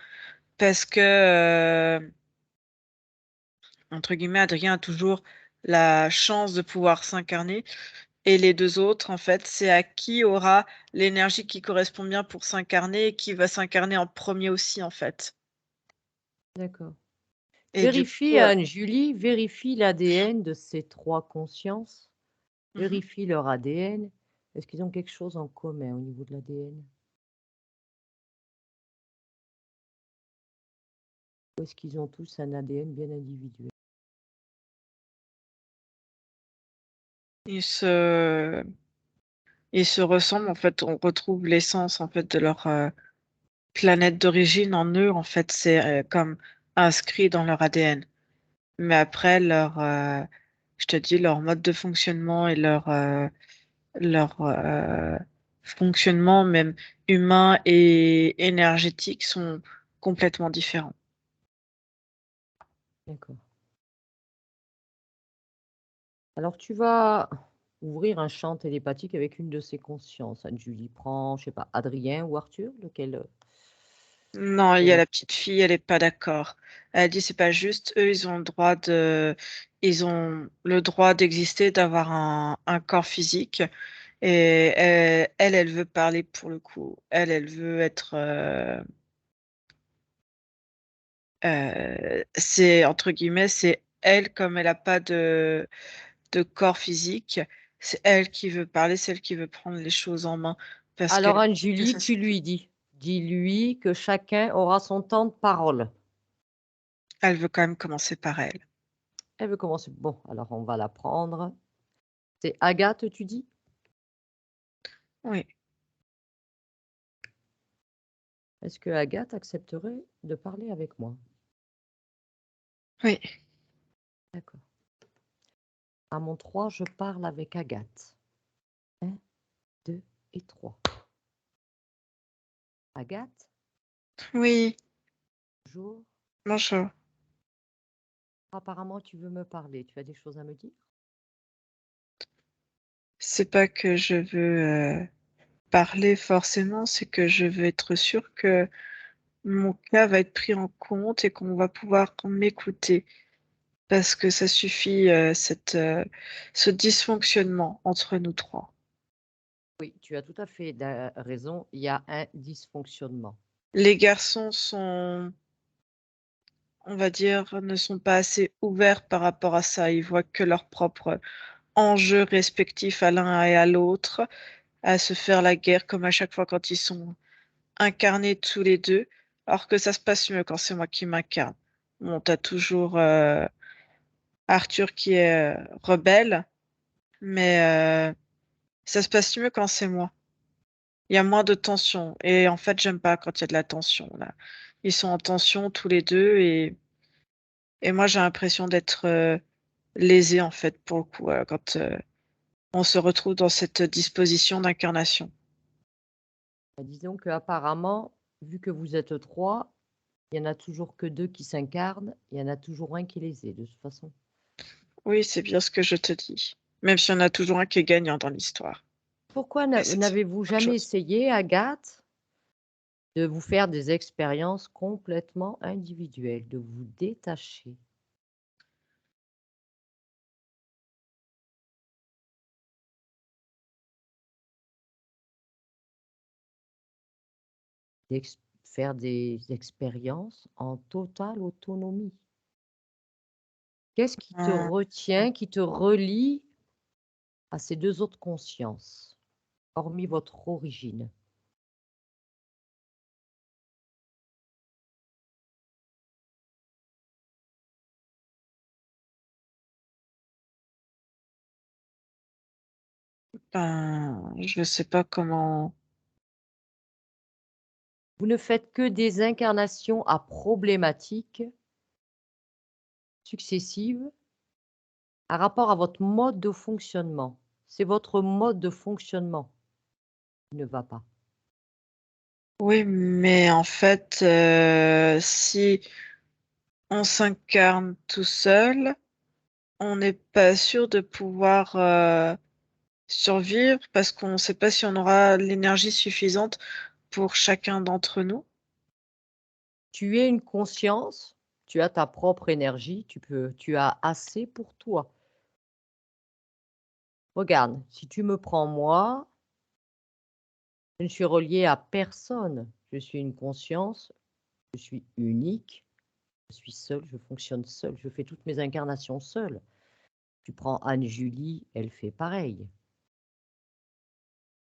Parce que, entre guillemets, Adrien a toujours la chance de pouvoir s'incarner. Et les deux autres, en fait, c'est à qui aura l'énergie qui correspond bien pour s'incarner et qui va s'incarner en premier aussi, en fait. D'accord. Et du Vérifie, coup, Anne-Julie, vérifie l'ADN de ces 3 consciences. mhm. Vérifie leur ADN. Est-ce qu'ils ont quelque chose en commun au niveau de l'ADN? Ou est-ce qu'ils ont tous un ADN bien individuel? Ils se, ils se ressemblent, en fait. On retrouve l'essence, en fait, de leur planète d'origine en eux. En fait, c'est comme inscrit dans leur ADN. Mais après, je te dis, leur mode de fonctionnement et leur fonctionnement, même humain et énergétique, sont complètement différents. D'accord. Alors, tu vas ouvrir un champ télépathique avec une de ces consciences. Anne-Julie prend, je sais pas, Adrien ou Arthur, lequel Non, il y a lequel la petite fille, elle est pas d'accord. Elle dit: «C'est pas juste, eux, ils ont le droit d'exister, d'avoir un corps physique». Et elle veut parler pour le coup. Elle veut être, c'est entre guillemets, c'est elle, comme elle a pas de corps physique, c'est elle qui veut parler, c'est elle qui veut prendre les choses en main parce Alors qu'elle dit que Anne-Julie, ça tu suffit. lui dis. Dis-lui que chacun aura son temps de parole. Elle veut quand même commencer par elle. Elle veut commencer. Bon, alors on va la prendre. C'est Agathe, tu dis? Oui, Est-ce que Agathe accepterait de parler avec moi? oui. D'accord. À mon 3, je parle avec Agathe. 1, 2 et 3. Agathe, Oui, bonjour. bonjour. Apparemment, tu veux me parler. Tu as des choses à me dire? C'est pas que je veux, parler forcément, c'est que je veux être sûre que mon cas va être pris en compte et qu'on va pouvoir m'écouter. Parce que ça suffit, ce dysfonctionnement entre nous 3. Oui, tu as tout à fait raison. Il y a un dysfonctionnement. Les garçons sont, on va dire, ne sont pas assez ouverts par rapport à ça. Ils voient que leurs propres enjeux respectifs à l'un et à l'autre, à se faire la guerre comme à chaque fois quand ils sont incarnés tous les 2, alors que ça se passe mieux quand c'est moi qui m'incarne. Bon, tu as toujours, Arthur qui est, rebelle, mais ça se passe mieux quand c'est moi. Il y a moins de tension et en fait, j'aime pas quand il y a de la tension, là. Ils sont en tension tous les 2 et moi, j'ai l'impression d'être, lésée, en fait, pour le coup, quand, on se retrouve dans cette disposition d'incarnation. Bah, disons qu'apparemment, vu que vous êtes 3, il y en a toujours que 2 qui s'incarnent, il y en a toujours un qui les est, de toute façon. Oui, c'est bien ce que je te dis, même s'il y en a toujours un qui est gagnant dans l'histoire. Pourquoi Mais c'est n'avez-vous autre jamais chose. essayé, Agathe, de vous faire des expériences complètement individuelles, de vous détacher, faire des expériences en totale autonomie? Qu'est-ce qui te Mmh, retient, qui te relie à ces 2 autres consciences, hormis votre origine? ben, je sais pas comment. Vous ne faites que des incarnations à problématiques successives par rapport à votre mode de fonctionnement. C'est votre mode de fonctionnement qui ne va pas. Oui, mais en fait, si on s'incarne tout seul, on n'est pas sûr de pouvoir, survivre parce qu'on ne sait pas si on aura l'énergie suffisante pour chacun d'entre nous. Tu es une conscience, tu as ta propre énergie, tu as assez pour toi. Regarde, si tu me prends moi, je ne suis reliée à personne. Je suis une conscience, je suis unique, je suis seule, je fonctionne seule, je fais toutes mes incarnations seule. Tu prends Anne-Julie, elle fait pareil.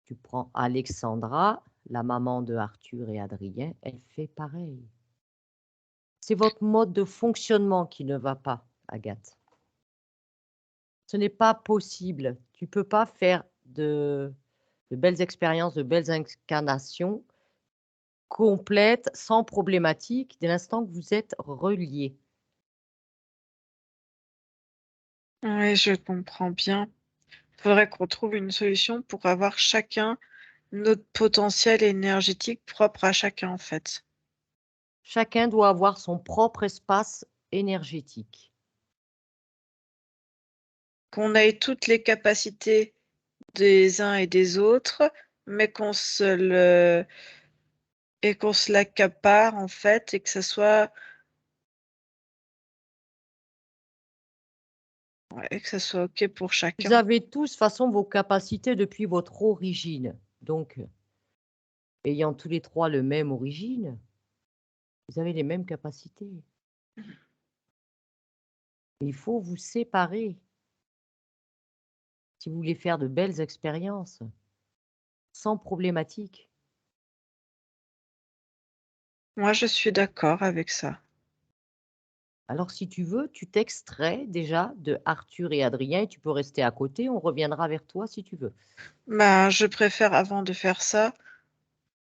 Tu prends Alexandra, la maman de Arthur et Adrien, elle fait pareil. C'est votre mode de fonctionnement qui ne va pas, Agathe. Ce n'est pas possible. Tu peux pas faire de belles expériences, de belles incarnations complètes, sans problématique, dès l'instant que vous êtes reliés. Oui, je comprends bien. Faudrait qu'on trouve une solution pour avoir chacun notre potentiel énergétique propre à chacun, en fait. Chacun doit avoir son propre espace énergétique. Qu'on ait toutes les capacités des uns et des autres, mais qu'on se l'accapare, en fait, et que ça soit OK pour Vous chacun. avez tous, de toute façon, vos capacités depuis votre origine. Donc, ayant tous les 3 le même origine, vous avez les mêmes capacités. Il faut vous séparer si vous voulez faire de belles expériences, sans problématique. Moi, je suis d'accord avec ça. Alors si tu veux, tu t'extrais déjà de Arthur et Adrien, tu peux rester à côté, on reviendra vers toi si tu veux. Bah, je préfère, avant de faire ça,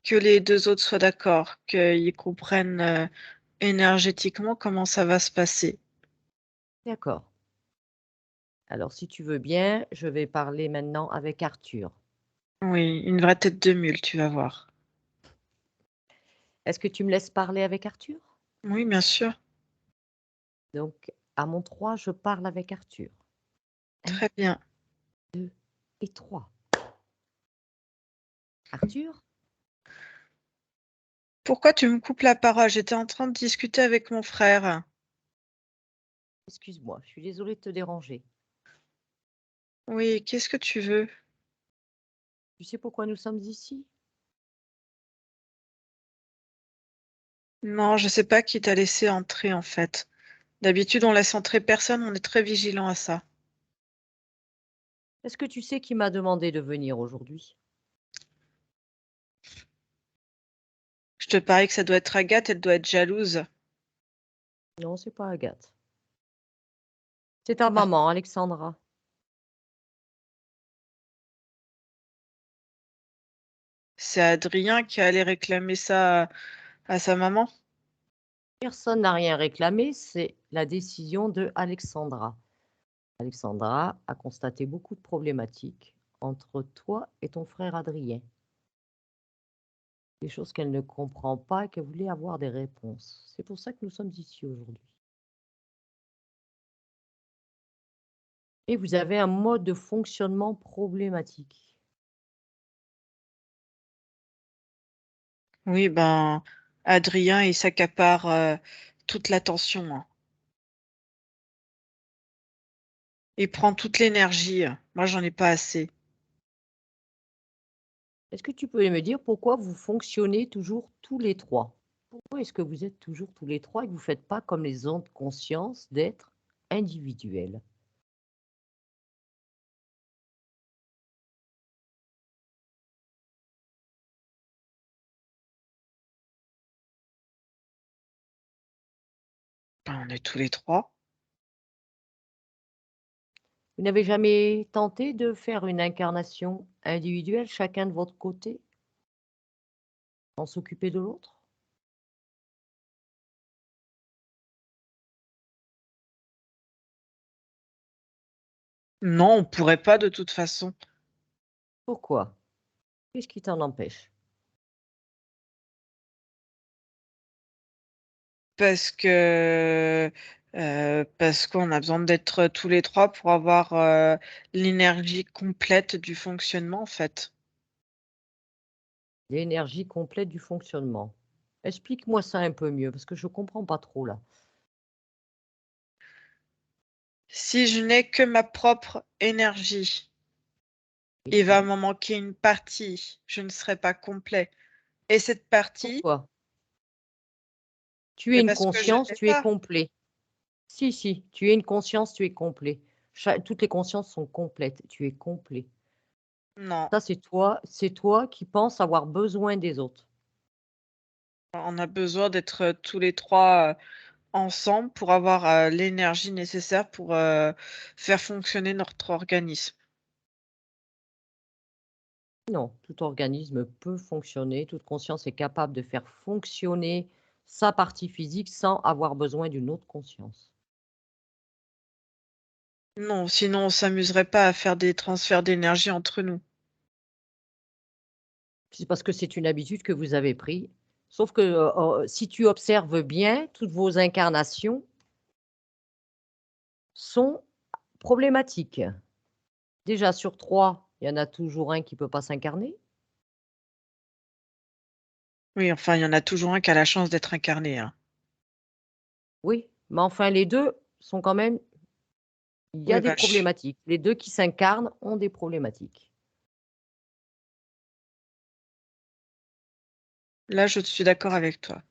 que les 2 autres soient d'accord, qu'ils comprennent, énergétiquement comment ça va se passer. D'accord. Alors si tu veux bien, je vais parler maintenant avec Arthur. Oui, une vraie tête de mule, tu vas voir. Est-ce que tu me laisses parler avec Arthur? Oui, bien sûr, Donc à mon 3, je parle avec Arthur. 1, très bien. 2 et 3. Arthur? Pourquoi tu me coupes la parole? J'étais en train de discuter avec mon frère. Excuse-moi, je suis désolée de te déranger. Oui, qu'est-ce que tu veux? Tu sais pourquoi nous sommes ici? Non, je sais pas qui t'a laissé entrer, en fait. D'habitude, on laisse entrer personne, on est très vigilant à ça. Est-ce que tu sais qui m'a demandé de venir aujourd'hui? Je te parie que ça doit être Agathe, elle doit être jalouse. Non, c'est pas Agathe. C'est ta Ah, maman, Alexandra. c'est Adrien qui allait réclamer ça à sa maman? Personne n'a rien réclamé, c'est la décision de Alexandra. Alexandra a constaté beaucoup de problématiques entre toi et ton frère Adrien. Des choses qu'elle ne comprend pas et qu'elle voulait avoir des réponses. C'est pour ça que nous sommes ici aujourd'hui. Et vous avez un mode de fonctionnement problématique. Oui, ben, Adrien, il s'accapare, toute l'attention, hein. Il prend toute l'énergie. Moi, j'en ai pas assez. Est-ce que tu peux me dire pourquoi vous fonctionnez toujours tous les trois? Pourquoi est-ce que vous êtes toujours tous les trois et que vous ne faites pas comme les ondes conscience d'être individuels? Ben, on est tous les 3. Vous n'avez jamais tenté de faire une incarnation individuelle, chacun de votre côté, sans s'occuper de l'autre? Non, on pourrait pas de toute façon. Pourquoi? Qu'est-ce qui t'en empêche? Parce que, parce qu'on a besoin d'être tous les 3 pour avoir, l'énergie complète du fonctionnement, en fait. L'énergie complète du fonctionnement. Explique-moi ça un peu mieux, parce que je comprends pas trop là. Si je n'ai que ma propre énergie, Oui. il va m'en manquer une partie, je ne serai pas complet et cette partie, Pourquoi? Tu es une parce que je conscience, l'ai tu es pas. complet. Si, si, tu es une conscience, tu es complet. Toutes les consciences sont complètes, tu es complet. Non, Ça, c'est toi qui penses avoir besoin des autres. on a besoin d'être, tous les 3 ensemble pour avoir, l'énergie nécessaire pour, faire fonctionner notre organisme. Non, tout organisme peut fonctionner, toute conscience est capable de faire fonctionner sa partie physique sans avoir besoin d'une autre conscience. Non, sinon on s'amuserait pas à faire des transferts d'énergie entre nous. C'est parce que c'est une habitude que vous avez prise. Sauf que si tu observes bien, toutes vos incarnations sont problématiques. Déjà sur 3, il y en a toujours un qui ne peut pas s'incarner. Oui, enfin, il y en a toujours un qui a la chance d'être incarné, hein. Oui, mais enfin les 2 sont quand même il y Oui, a des vache. problématiques. Les 2 qui s'incarnent ont des problématiques. Là, je suis d'accord avec toi.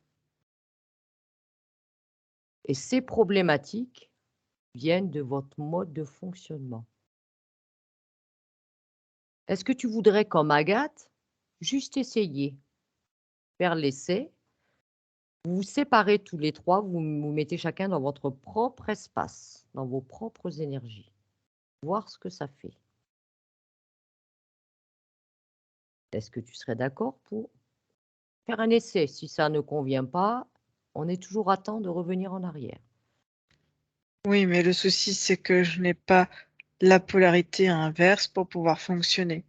Et ces problématiques viennent de votre mode de fonctionnement. Est-ce que tu voudrais, comme Agathe, juste essayer, faire l'essai, vous vous séparez tous les 3, vous vous mettez chacun dans votre propre espace, dans vos propres énergies, voir ce que ça fait? Est-ce que tu serais d'accord pour faire un essai? Si ça ne convient pas, on est toujours à temps de revenir en arrière. Oui, mais le souci, c'est que je n'ai pas la polarité inverse pour pouvoir fonctionner.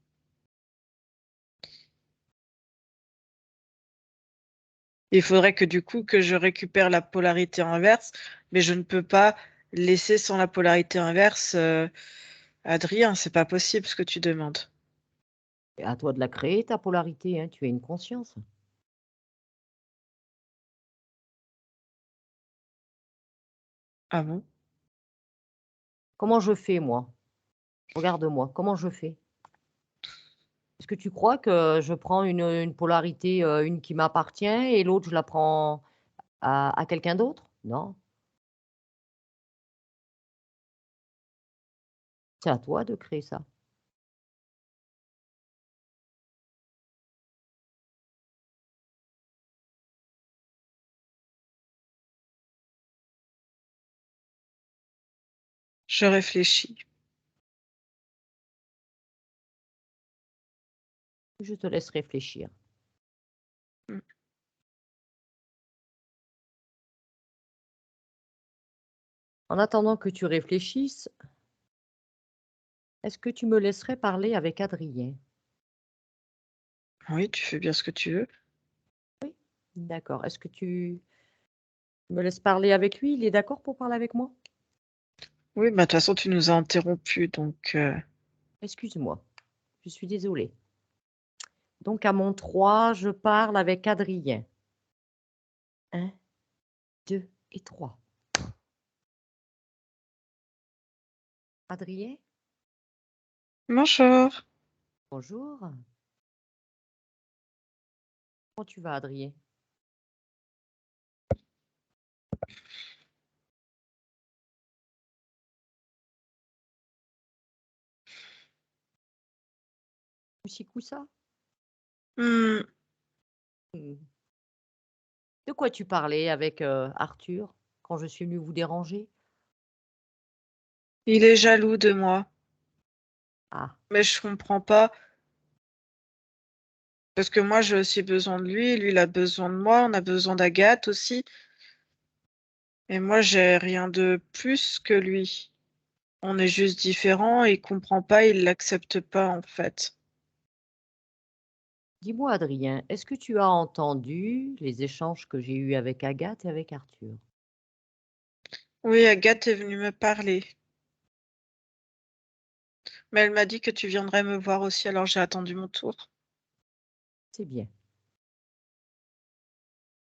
Il faudrait que du coup que je récupère la polarité inverse, mais je ne peux pas laisser sans la polarité inverse, Adrien, c'est pas possible ce que tu demandes. Et à toi de la créer, ta polarité, hein, tu es une conscience. Ah bon? Comment je fais, moi? Regarde-moi, comment je fais? Est-ce que tu crois que je prends une polarité, une qui m'appartient et l'autre je la prends à quelqu'un d'autre? Non, c'est à toi de créer ça. Je réfléchis. Je te laisse réfléchir. Mmh. En attendant que tu réfléchisses, est-ce que tu me laisserais parler avec Adrien? Oui, tu fais bien ce que tu veux. Oui? D'accord. Est-ce que tu me laisses parler avec lui? Il est d'accord pour parler avec moi? Oui, bah, de toute façon, tu nous as interrompus, donc Excuse-moi, je suis désolée. Donc à mon 3, je parle avec Adrien. 1, 2 et 3. Adrien? bonjour. Bonjour. Comment tu vas, Adrien? Couci-coussa? Mmh, Mmh. De quoi tu parlais avec, Arthur, quand je suis venue vous déranger? il est jaloux de moi, Ah, mais je comprends pas parce que moi, j'ai aussi besoin de lui, il a besoin de moi, on a besoin d'Agathe aussi et moi, j'ai rien de plus que lui. On est juste différents et il comprend pas, il l'accepte pas, en fait. dis-moi, Adrien, est-ce que tu as entendu les échanges que j'ai eus avec Agathe et avec Arthur? Oui, Agathe est venue me parler, mais elle m'a dit que tu viendrais me voir aussi, alors j'ai attendu mon tour. C'est bien.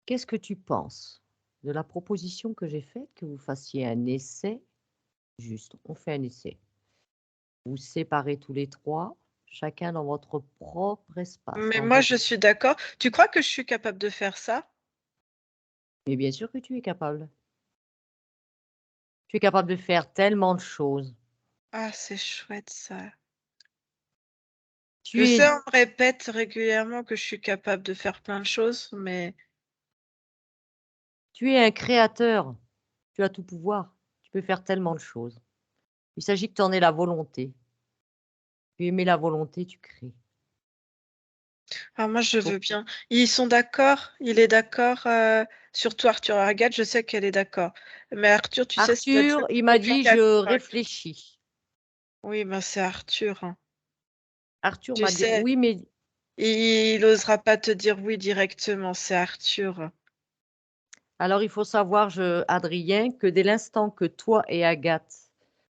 Qu'est-ce que tu penses de la proposition que j'ai faite, que vous fassiez un essai? Juste, on fait un essai. Vous séparez tous les 3, chacun dans votre propre espace, Mais dans moi, votre je suis d'accord. Tu crois que je suis capable de faire ça? mais bien sûr que tu es capable. Tu es capable de faire tellement de choses. Ah, c'est chouette ça. Tu Je sais, es on me répète régulièrement que je suis capable de faire plein de choses, mais tu es un créateur, tu as tout pouvoir, tu peux faire tellement de choses. Il s'agit que tu en aies la volonté. Tu émets la volonté, tu crées. ah, moi, je Donc veux bien. Ils sont d'accord? Il est d'accord, surtout Arthur et Agathe, je sais qu'elle est d'accord. Mais Arthur, tu sais, ça doit être Arthur, le il plus m'a dur dit: qu'à «Je convaincre. réfléchis». Oui, ben, c'est Arthur, hein. Arthur Tu m'a dit: sais, «Oui, mais Il n'osera pas te dire oui directement, c'est Arthur. Alors, il faut savoir, Adrien, que dès l'instant que toi et Agathe,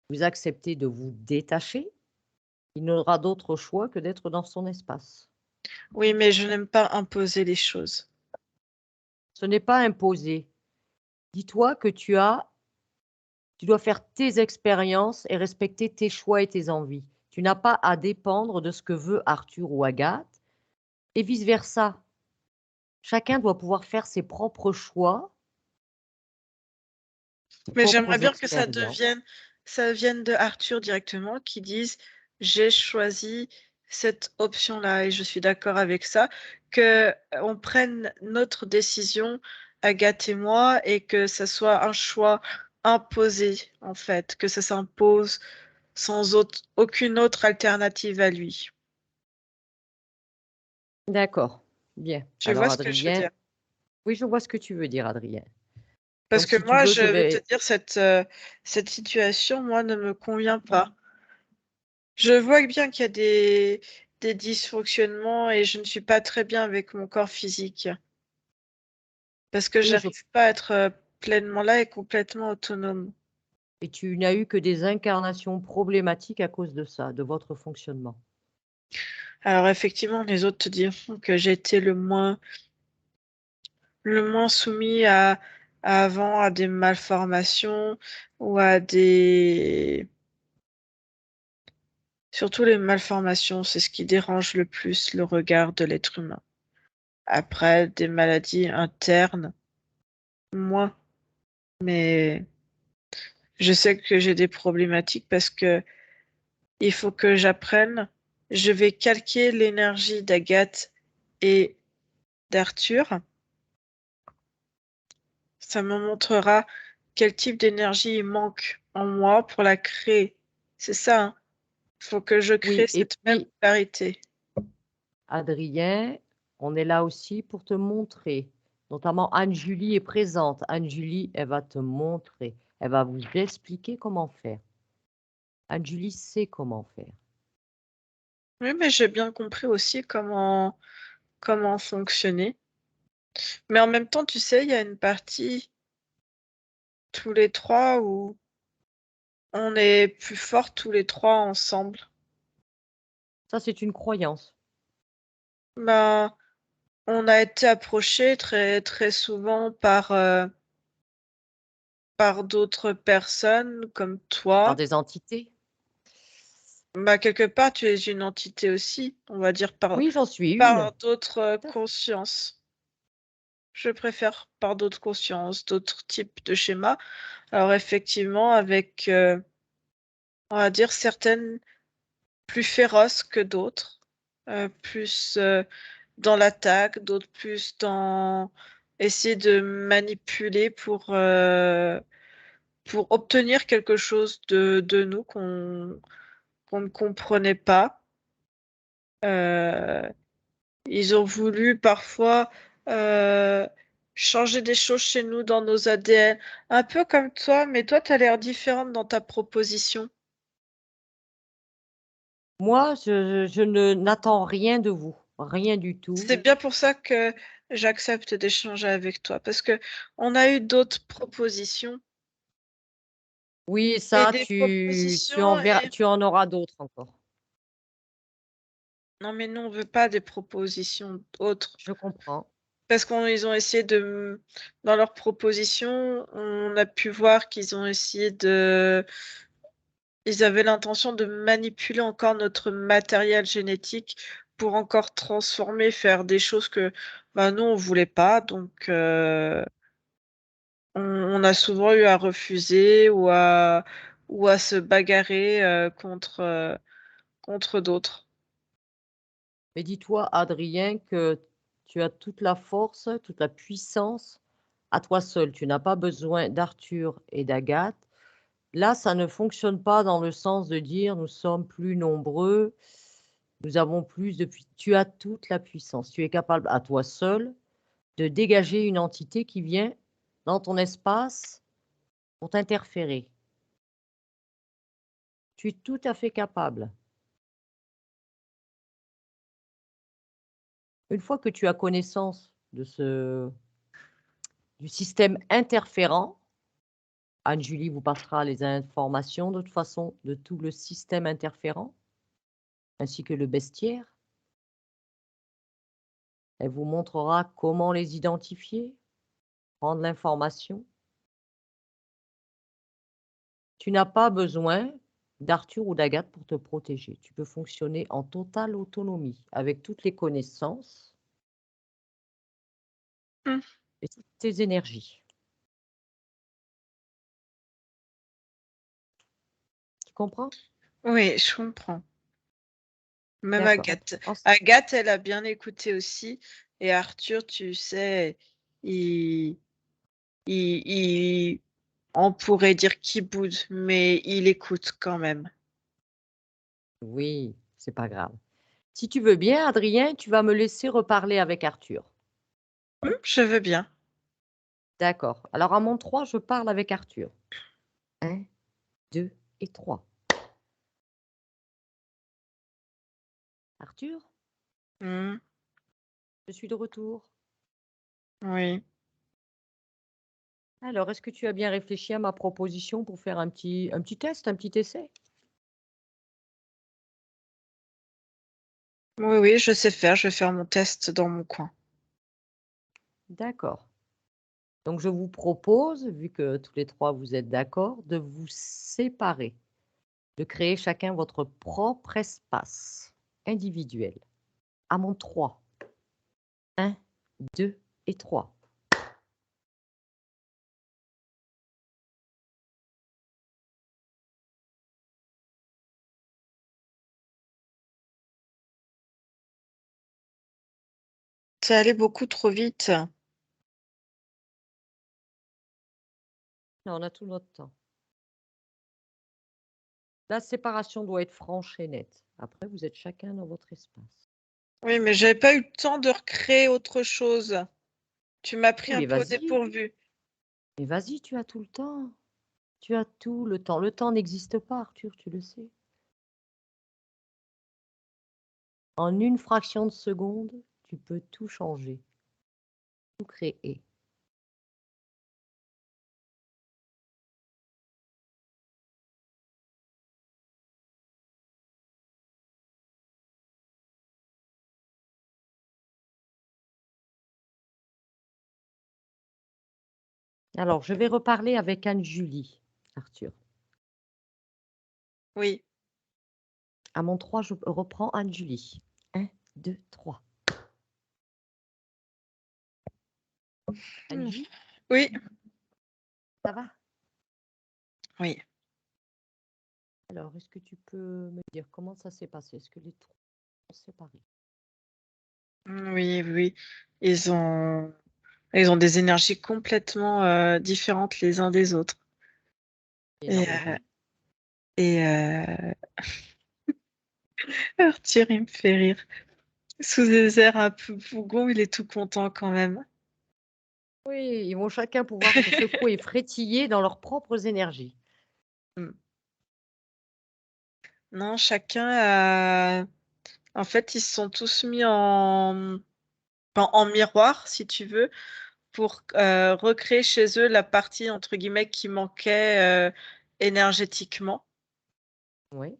vous acceptez de vous détacher, il n'aura d'autre choix que d'être dans son espace. Oui, mais je n'aime pas imposer les choses. Ce n'est pas imposé. Dis-toi que tu dois faire tes expériences et respecter tes choix et tes envies. Tu n'as pas à dépendre de ce que veut Arthur ou Agathe et vice-versa. Chacun doit pouvoir faire ses propres choix, ses Mais j'aimerais propres bien que expériences. ça vienne de Arthur directement, qui dise j'ai choisi cette option-là et je suis d'accord avec ça, que on prenne notre décision, Agathe et moi, et que ça soit un choix imposé, en fait, que ça s'impose sans aucune autre alternative à lui. D'accord, bien. Tu Alors vois ce que je veux Adrien, dire? oui, je vois ce que tu veux dire, Adrien. Parce Donc que si tu moi, veux, je je vais te vais. dire, cette situation, moi, ne me convient pas. Je vois bien qu'il y a des dysfonctionnements et je ne suis pas très bien avec mon corps physique. Parce que Oui, j'arrive pas à être pleinement là et complètement autonome. et tu n'as eu que des incarnations problématiques à cause de ça, de votre fonctionnement. Alors effectivement, les autres te diront que j'ai été le moins soumis avant à des malformations ou à des... Surtout les malformations, c'est ce qui dérange le plus le regard de l'être humain. Après, des maladies internes, moins. Mais je sais que j'ai des problématiques parce que il faut que j'apprenne. Je vais calquer l'énergie d'Agathe et d'Arthur. Ça me montrera quel type d'énergie il manque en moi pour la créer. C'est ça, hein. Il faut que je crée Oui, et cette même puis parité. Adrien, on est là aussi pour te montrer. Notamment Anne-Julie est présente. Anne-Julie, elle va te montrer. Elle va vous expliquer comment faire. Anne-Julie sait comment faire. Oui, mais j'ai bien compris aussi comment fonctionner. Mais en même temps, tu sais, il y a une partie, tous les trois, où on est plus forts tous les trois ensemble. Ça, c'est une croyance. Ben, on a été approchés très, très souvent par d'autres personnes comme Par toi. des entités. Bah, quelque part, tu es une entité aussi, on va dire Oui, j'en suis une. par d'autres Tout à fait. consciences. Je préfère par d'autres consciences, d'autres types de schémas. Alors effectivement, avec, on va dire certaines plus féroces que d'autres, plus dans l'attaque, d'autres plus dans essayer de manipuler pour obtenir quelque chose de nous qu'on ne comprenait pas. Euh, Ils ont voulu parfois euh, changer des choses chez nous dans nos ADN, un peu comme toi, mais toi, tu as l'air différente dans ta proposition. Moi, je ne n'attends rien de vous. Rien du tout. C'est bien pour ça que j'accepte d'échanger avec toi, parce que on a eu d'autres propositions Oui, et ça, des propositions et tu en auras d'autres encore. non mais nous on veut pas des propositions autres Je comprends. parce qu'ils ont essayé dans leurs propositions, on a pu voir qu'ils ont essayé ils avaient l'intention de manipuler encore notre matériel génétique pour encore transformer, faire des choses que bah, nous, on voulait pas. Donc, on a souvent eu à refuser ou à se bagarrer contre d'autres. Mais dis-toi, Adrien, que tu as toute la force, toute la puissance à toi seul. Tu n'as pas besoin d'Arthur et d'Agathe. Là, ça ne fonctionne pas dans le sens de dire nous sommes plus nombreux, nous avons plus de Tu as toute la puissance. Tu es capable à toi seul de dégager une entité qui vient dans ton espace pour t'interférer. Tu es tout à fait capable. Une fois que tu as connaissance du système interférent, Anne-Julie vous passera les informations de toute façon de tout le système interférent, ainsi que le bestiaire. Elle vous montrera comment les identifier, prendre l'information. Tu n'as pas besoin d'Arthur ou d'Agathe pour te protéger. Tu peux fonctionner en totale autonomie avec toutes les connaissances Mmh. et toutes tes énergies. Tu comprends? Oui, je comprends. Même D'accord. Agathe, elle a bien écouté aussi. Et Arthur, tu sais, il, on pourrait dire qu'il boude, mais il écoute quand même. Oui, c'est pas grave. Si tu veux bien, Adrien, tu vas me laisser reparler avec Arthur. Je veux bien. D'accord. Alors à mon 3, je parle avec Arthur. 1, 2 et 3. Arthur, Mmh, je suis de retour. oui. Alors, est-ce que tu as bien réfléchi à ma proposition pour faire un petit test, un petit essai? Oui, oui, je sais faire. Je vais faire mon test dans mon coin. D'accord. Donc je vous propose, vu que tous les 3 vous êtes d'accord, de vous séparer, de créer chacun votre propre espace individuel. À mon 3. 1, 2 et 3. Ça allait beaucoup trop vite. Là, on a tout notre temps. La séparation doit être franche et nette. Après, vous êtes chacun dans votre espace. Oui, mais j'avais pas eu le temps de recréer autre chose. Tu m'as pris Oui, un mais peu au vas-y. dépourvu. Mais vas-y, tu as tout le temps. Tu as tout le temps. Le temps n'existe pas, Arthur, tu le sais. En une fraction de seconde, tu peux tout changer, tout créer. Alors, je vais reparler avec Anne-Julie, Arthur. Oui. À mon 3, je reprends Anne-Julie. 1, 2, 3. Anne-Julie, Oui. ça va? Oui. Alors, est-ce que tu peux me dire comment ça s'est passé? Est-ce que les 3 sont séparés? Oui, oui. Ils ont des énergies complètement différentes les uns des autres. C'est Et, normal. Arthur, il me fait rire. Sous des airs un peu bougon, il est tout content quand même. Oui, ils vont chacun pouvoir se secouer et frétiller dans leurs propres énergies. Non, chacun a... En fait, ils se sont tous mis en miroir, si tu veux, pour recréer chez eux la partie, entre guillemets, qui manquait énergétiquement. Oui.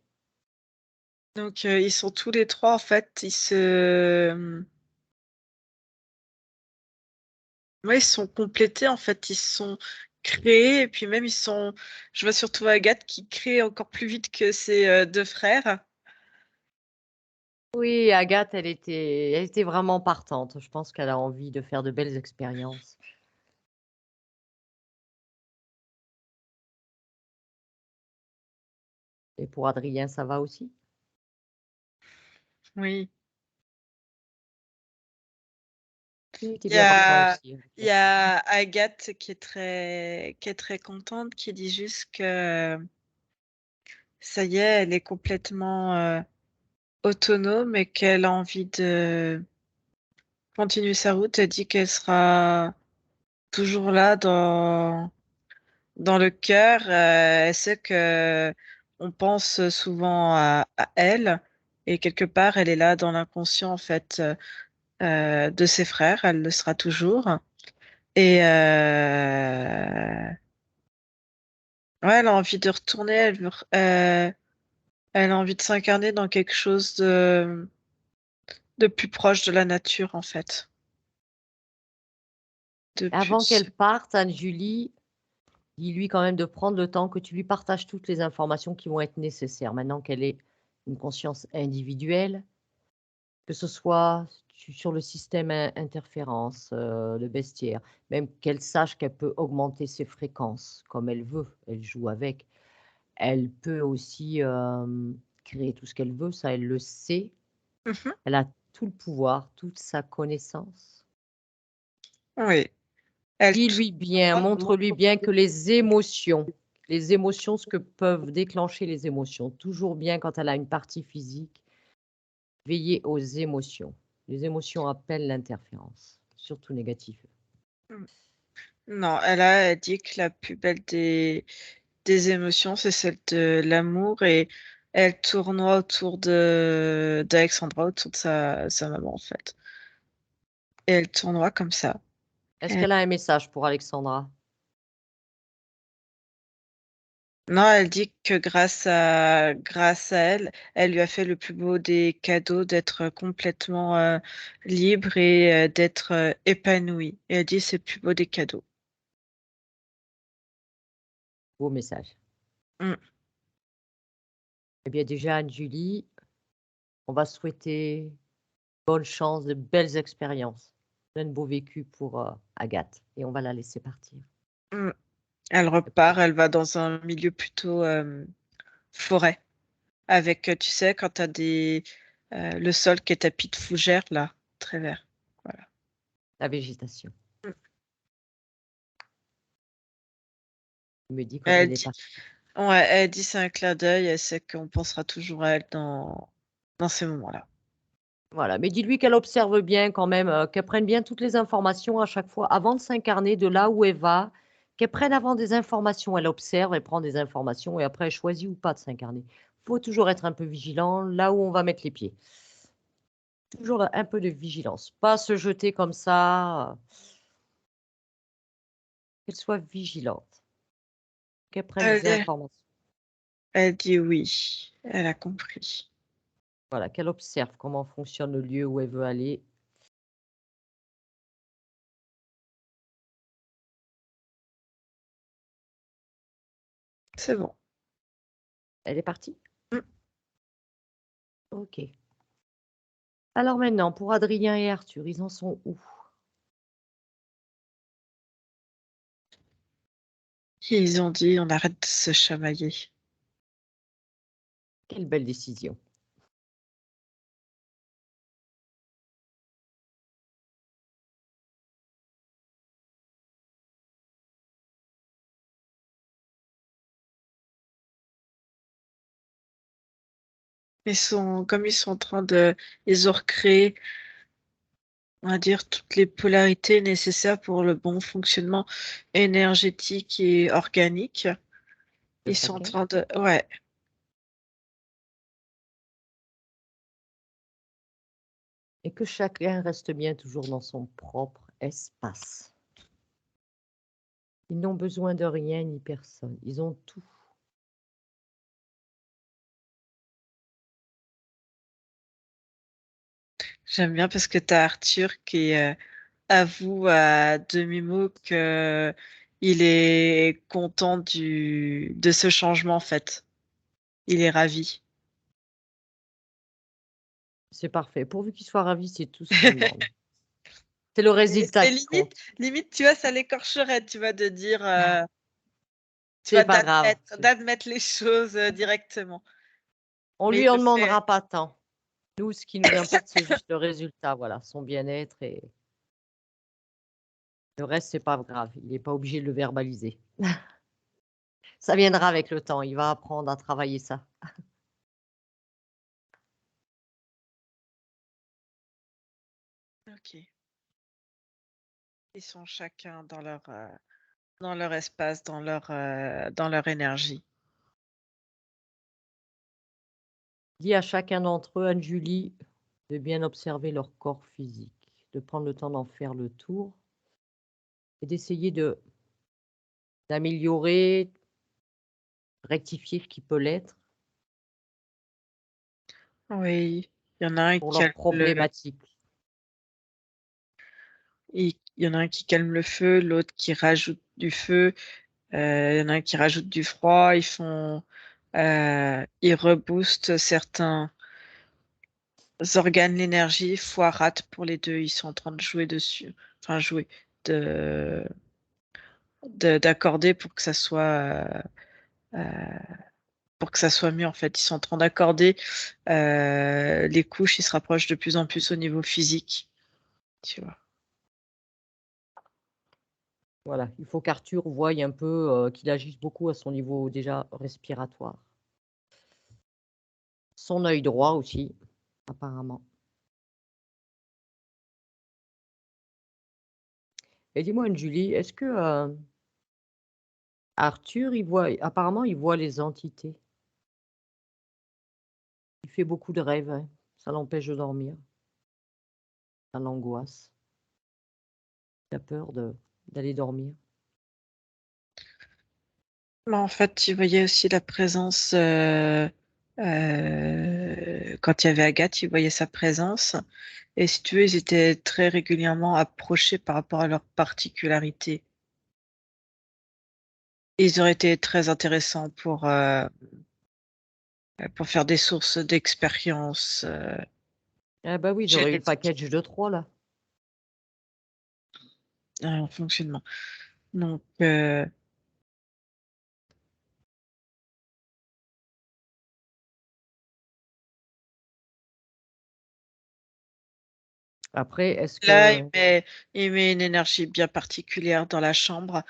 Donc, ils sont tous les 3, en fait, ouais, ils sont complétés, en fait, ils se sont créés, et puis même, je vois surtout Agathe qui crée encore plus vite que ses 2 frères. Oui, Agathe, elle était vraiment partante. Je pense qu'elle a envie de faire de belles expériences. Et pour Adrien, ça va aussi? Oui. Oui, tu es Il y bien partant a, aussi avec il y Arthur. a Agathe qui est très contente, qui dit juste que ça y est, elle est complètement autonome et qu'elle a envie de continuer sa route. Elle dit qu'elle sera toujours là dans le cœur. Elle sait que on pense souvent à elle et quelque part, elle est là dans l'inconscient en fait. de ses frères, elle le sera toujours. Et ouais, elle a envie de retourner, elle a envie de s'incarner dans quelque chose de plus proche de la nature, en fait. De Avant plus. qu'elle parte, Anne-Julie, dis-lui quand même de prendre le temps que tu lui partages toutes les informations qui vont être nécessaires maintenant qu'elle ait une conscience individuelle, que ce soit sur le système interférence, le bestiaire, même qu'elle sache qu'elle peut augmenter ses fréquences comme elle veut, elle joue avec. Elle peut aussi créer tout ce qu'elle veut, ça elle le sait. Mhm. Elle a tout le pouvoir, toute sa connaissance. Oui. Elle Dis-lui bien, montre-lui bien que les émotions, ce que peuvent déclencher les émotions, toujours bien quand elle a une partie physique, veiller aux émotions. Les émotions appellent l'interférence, surtout négative. Non, elle dit que la plus belle des émotions, c'est celle de l'amour et elle tournoie autour d'Alexandra, autour de sa maman, en fait. Et elle tournoie comme ça. Est-ce Et- qu'elle a un message pour Alexandra? Non, elle dit que grâce à elle, elle lui a fait le plus beau des cadeaux d'être complètement libre et d'être épanouie. Et elle dit c'est le plus beau des cadeaux. Beau message. Mm. Eh bien déjà, Anne-Julie, on va souhaiter bonne chance, de belles expériences, plein de beaux vécus pour Agathe. Et on va la laisser partir. Mm. Elle repart, elle va dans un milieu plutôt forêt. Avec, tu sais, quand tu as le sol qui est tapis de fougères, là, très vert. Voilà. La végétation. Mm. Elle me dit comme Elle elle est dit, partie. ouais, elle dit c'est un clin d'œil, elle sait qu'on pensera toujours à elle dans ces moments-là. Voilà, mais dis-lui qu'elle observe bien quand même, qu'elle prenne bien toutes les informations à chaque fois avant de s'incarner de là où elle va, qu'elle prenne avant des informations, elle observe, elle prend des informations et après elle choisit ou pas de s'incarner. Il faut toujours être un peu vigilant là où on va mettre les pieds. Toujours un peu de vigilance, pas se jeter comme ça, qu'elle soit vigilante, qu'elle prenne des Elle, informations. elle dit oui, elle a compris. Voilà, qu'elle observe comment fonctionne le lieu où elle veut aller. C'est bon. Elle est partie? Mm. Ok. Alors maintenant, pour Adrien et Arthur, ils en sont où? Ils ont dit on arrête de se chamailler. Quelle belle décision. Comme ils sont en train ils ont recréé, on va dire, toutes les polarités nécessaires pour le bon fonctionnement énergétique et organique. De Ils sont en chacun. train de, ouais, Et que chacun reste bien toujours dans son propre espace. Ils n'ont besoin de rien ni personne. Ils ont tout. j'aime bien parce que tu as Arthur qui avoue à demi-mot que il est content de ce changement en fait. Il est ravi. C'est parfait. Pourvu qu'ils soient ravis, c'est tout ce qu'on demande. C'est le résultat Et qui compte. limite, tu vois, ça l'écorcherait, tu vois, de dire, tu C'est vois, pas grave. d'admettre les choses directement. On Mais lui il en le fait. demandera pas tant. Nous, ce qui nous importe, c'est juste le résultat. Voilà, son bien-être et le reste, c'est pas grave. Il n'est pas obligé de le verbaliser. Ça viendra avec le temps. Il va apprendre à travailler ça. Ok. Ils sont chacun dans leur espace, dans leur énergie. Dis à chacun d'entre eux, Anne-Julie, de bien observer leur corps physique. de prendre le temps d'en faire le tour et d'essayer d'améliorer, rectifier ce qui peut l'être Oui, il y en a un pour qui leurs calme problématiques. il y en a un qui calme le feu, l'autre qui rajoute du feu, il y en a un qui rajoute du froid, ils reboostent certains organes l'énergie, fois rate pour les deux, ils sont en train de jouer dessus, enfin jouer, de d'accorder pour que ça soit mieux en fait. Ils sont en train d'accorder les couches, ils se rapprochent de plus en plus au niveau physique, tu vois. Voilà, il faut qu'Arthur voie un peu qu'il agisse beaucoup à son niveau déjà respiratoire. Son œil droit aussi, apparemment. Et dis-moi, Julie, est-ce que Arthur, apparemment, il voit les entités. Il fait beaucoup de rêves, hein. Ça l'empêche de dormir. Ça l'angoisse. Il a peur d'aller dormir. Mais en fait, tu voyais aussi la présence quand il y avait Agathe, tu voyais sa présence. Et si tu veux, ils étaient très régulièrement approchés par rapport à leurs particularités. Ils auraient été très intéressants pour faire des sources d'expérience Ah bah oui, ils auraient eu le génétiques package de 3 là. en fonctionnement. Donc, Après, est-ce là, que... il met une énergie bien particulière dans la chambre.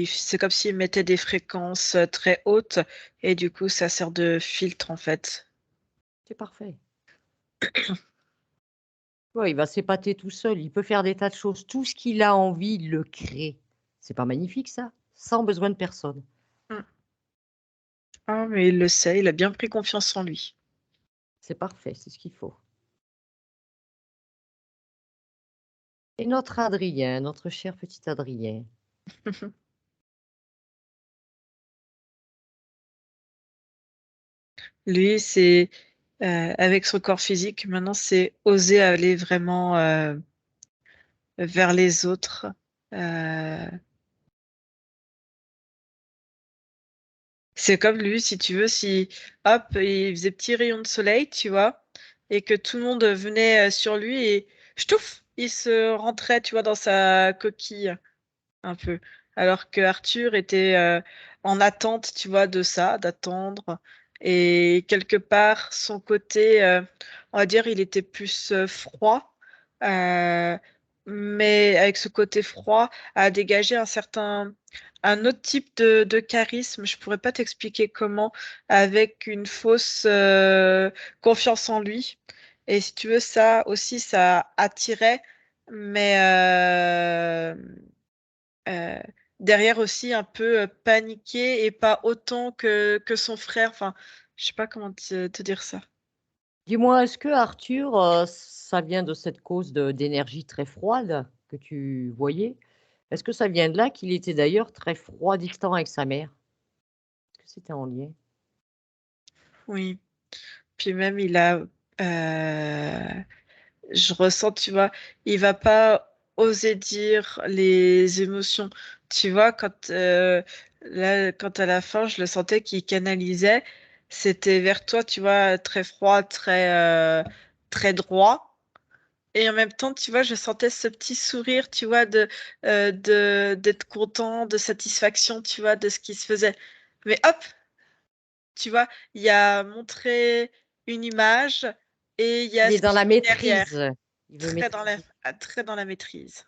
C'est comme s'il mettait des fréquences très hautes et du coup, ça sert de filtre en fait. C'est parfait. Ouais, il va s'épater tout seul. Il peut faire des tas de choses. Tout ce qu'il a envie, il le crée. C'est pas magnifique, ça? Sans besoin de personne. Mm. Ah, mais il le sait, il a bien pris confiance en lui. C'est parfait, c'est ce qu'il faut. Et notre Adrien, notre cher petit Adrien. Lui, c'est avec son corps physique, maintenant, c'est oser aller vraiment vers les autres. Euh, C'est comme lui, si tu veux, si hop, il faisait petit rayon de soleil, tu vois, et que tout le monde venait sur lui et ch'touf, il se rentrait, tu vois, dans sa coquille un peu. Alors que Arthur était en attente, tu vois, de ça, d'attendre. Et quelque part, son côté, on va dire, il était plus froid, euh, mais avec ce côté froid, a dégagé un autre type de charisme. Je pourrais pas t'expliquer comment, avec une fausse confiance en lui. Et si tu veux, ça aussi, ça attirait, mais euh, derrière aussi un peu paniqué et pas autant que son frère. Enfin, je sais pas comment te dire ça. Dis-moi, est-ce que Arthur, ça vient de cette cause d'énergie très froide que tu voyais? Est-ce que ça vient de là qu'il était d'ailleurs très froid, distant avec sa mère? Est-ce que c'était en lien? Oui. Puis même, je ressens, tu vois, il va pas oser dire les émotions. Tu vois, là, quand à la fin, je le sentais qu'il canalisait, c'était vers toi, tu vois, très froid, très droit. Et en même temps, tu vois, je sentais ce petit sourire, tu vois, d'être content, de satisfaction, tu vois, de ce qui se faisait. Mais hop, tu vois, il y a montré une image et il y Il a est ce dans qui la est derrière, maîtrise. Il veut maîtriser. très dans la maîtrise.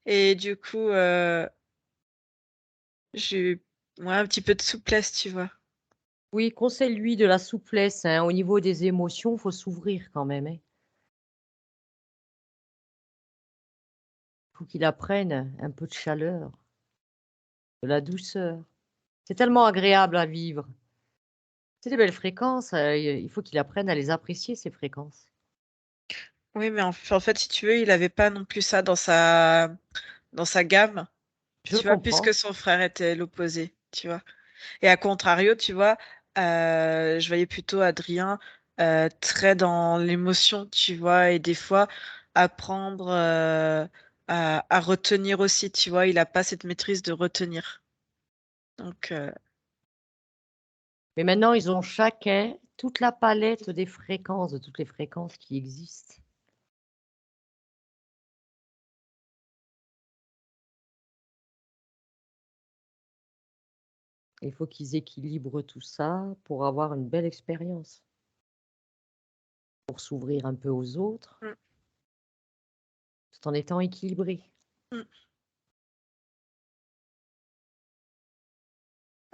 Et du coup, j'ai eu ouais, un petit peu de souplesse, tu vois. Oui, conseille-lui de la souplesse, hein. Au niveau des émotions, faut s'ouvrir quand même, hein. Faut qu'il apprenne un peu de chaleur, de la douceur. C'est tellement agréable à vivre. C'est des belles fréquences, il faut qu'il apprenne à les apprécier, ces fréquences. Oui, mais en fait, si tu veux, il avait pas non plus ça dans sa gamme, Je tu vois? Puisque comprends. son frère était l'opposé, tu vois? Et à contrario, tu vois, je voyais plutôt Adrien, très dans l'émotion, tu vois? Et des fois apprendre, à retenir aussi, tu vois? Il a pas cette maîtrise de retenir. Donc Mais maintenant, ils ont chacun toute la palette des fréquences, de toutes les fréquences qui existent. Il faut qu'ils équilibrent tout ça pour avoir une belle expérience, pour s'ouvrir un peu aux autres, mmh, tout en étant équilibré. mmh,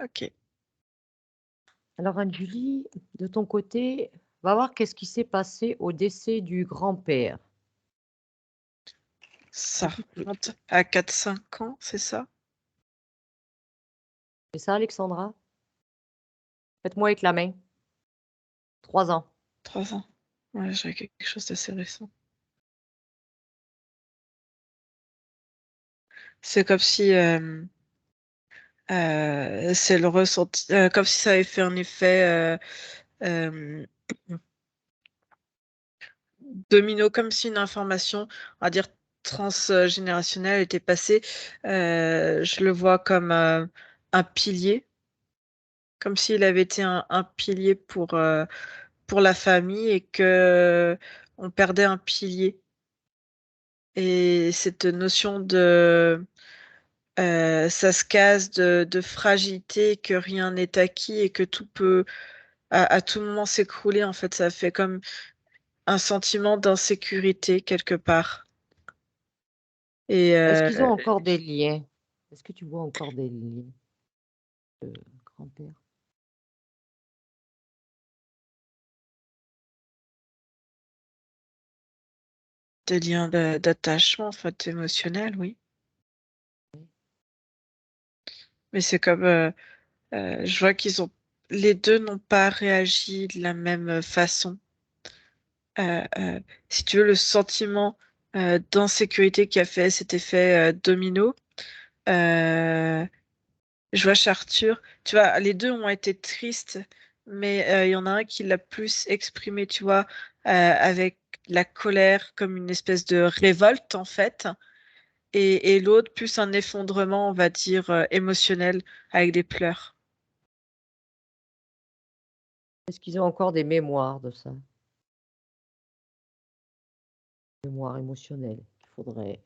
OK. Alors, Anne-Julie, de ton côté, va voir qu'est-ce qui s'est passé au décès du grand-père. Ça remonte à 4-5 ans, c'est ça? C'est ça, Alexandra? Faites-moi avec la main. 3 ans. 3 ans? Ouais, j'avais quelque chose d'assez récent. C'est comme si, c'est le ressenti, comme si ça avait fait un effet, hem, domino, comme si une information, on va dire transgénérationnelle était passée. Je le vois comme, un pilier, comme s'il avait été un pilier pour la famille et qu'on perdait un pilier. Et cette notion de, ça se casse, de fragilité, que rien n'est acquis et que tout peut à tout moment s'écrouler, en fait, ça fait comme un sentiment d'insécurité quelque part. Et Est-ce qu'ils ont encore des liens? Est-ce que tu vois encore des liens de grand-père? des liens d'attachement, en fait, émotionnel, oui. Mais c'est comme, je vois qu'ils ont les 2 n'ont pas réagi de la même façon. Si tu veux, le sentiment, d'insécurité qui a fait cet effet, domino, heu, je vois chez Arthur, tu vois, les 2 ont été tristes, mais il y en a un qui l'a plus exprimé, tu vois, avec la colère comme une espèce de révolte, en fait, et l'autre plus un effondrement, on va dire, émotionnel avec des pleurs. Est-ce qu'ils ont encore des mémoires de ça? Mémoire émotionnelle qu'il faudrait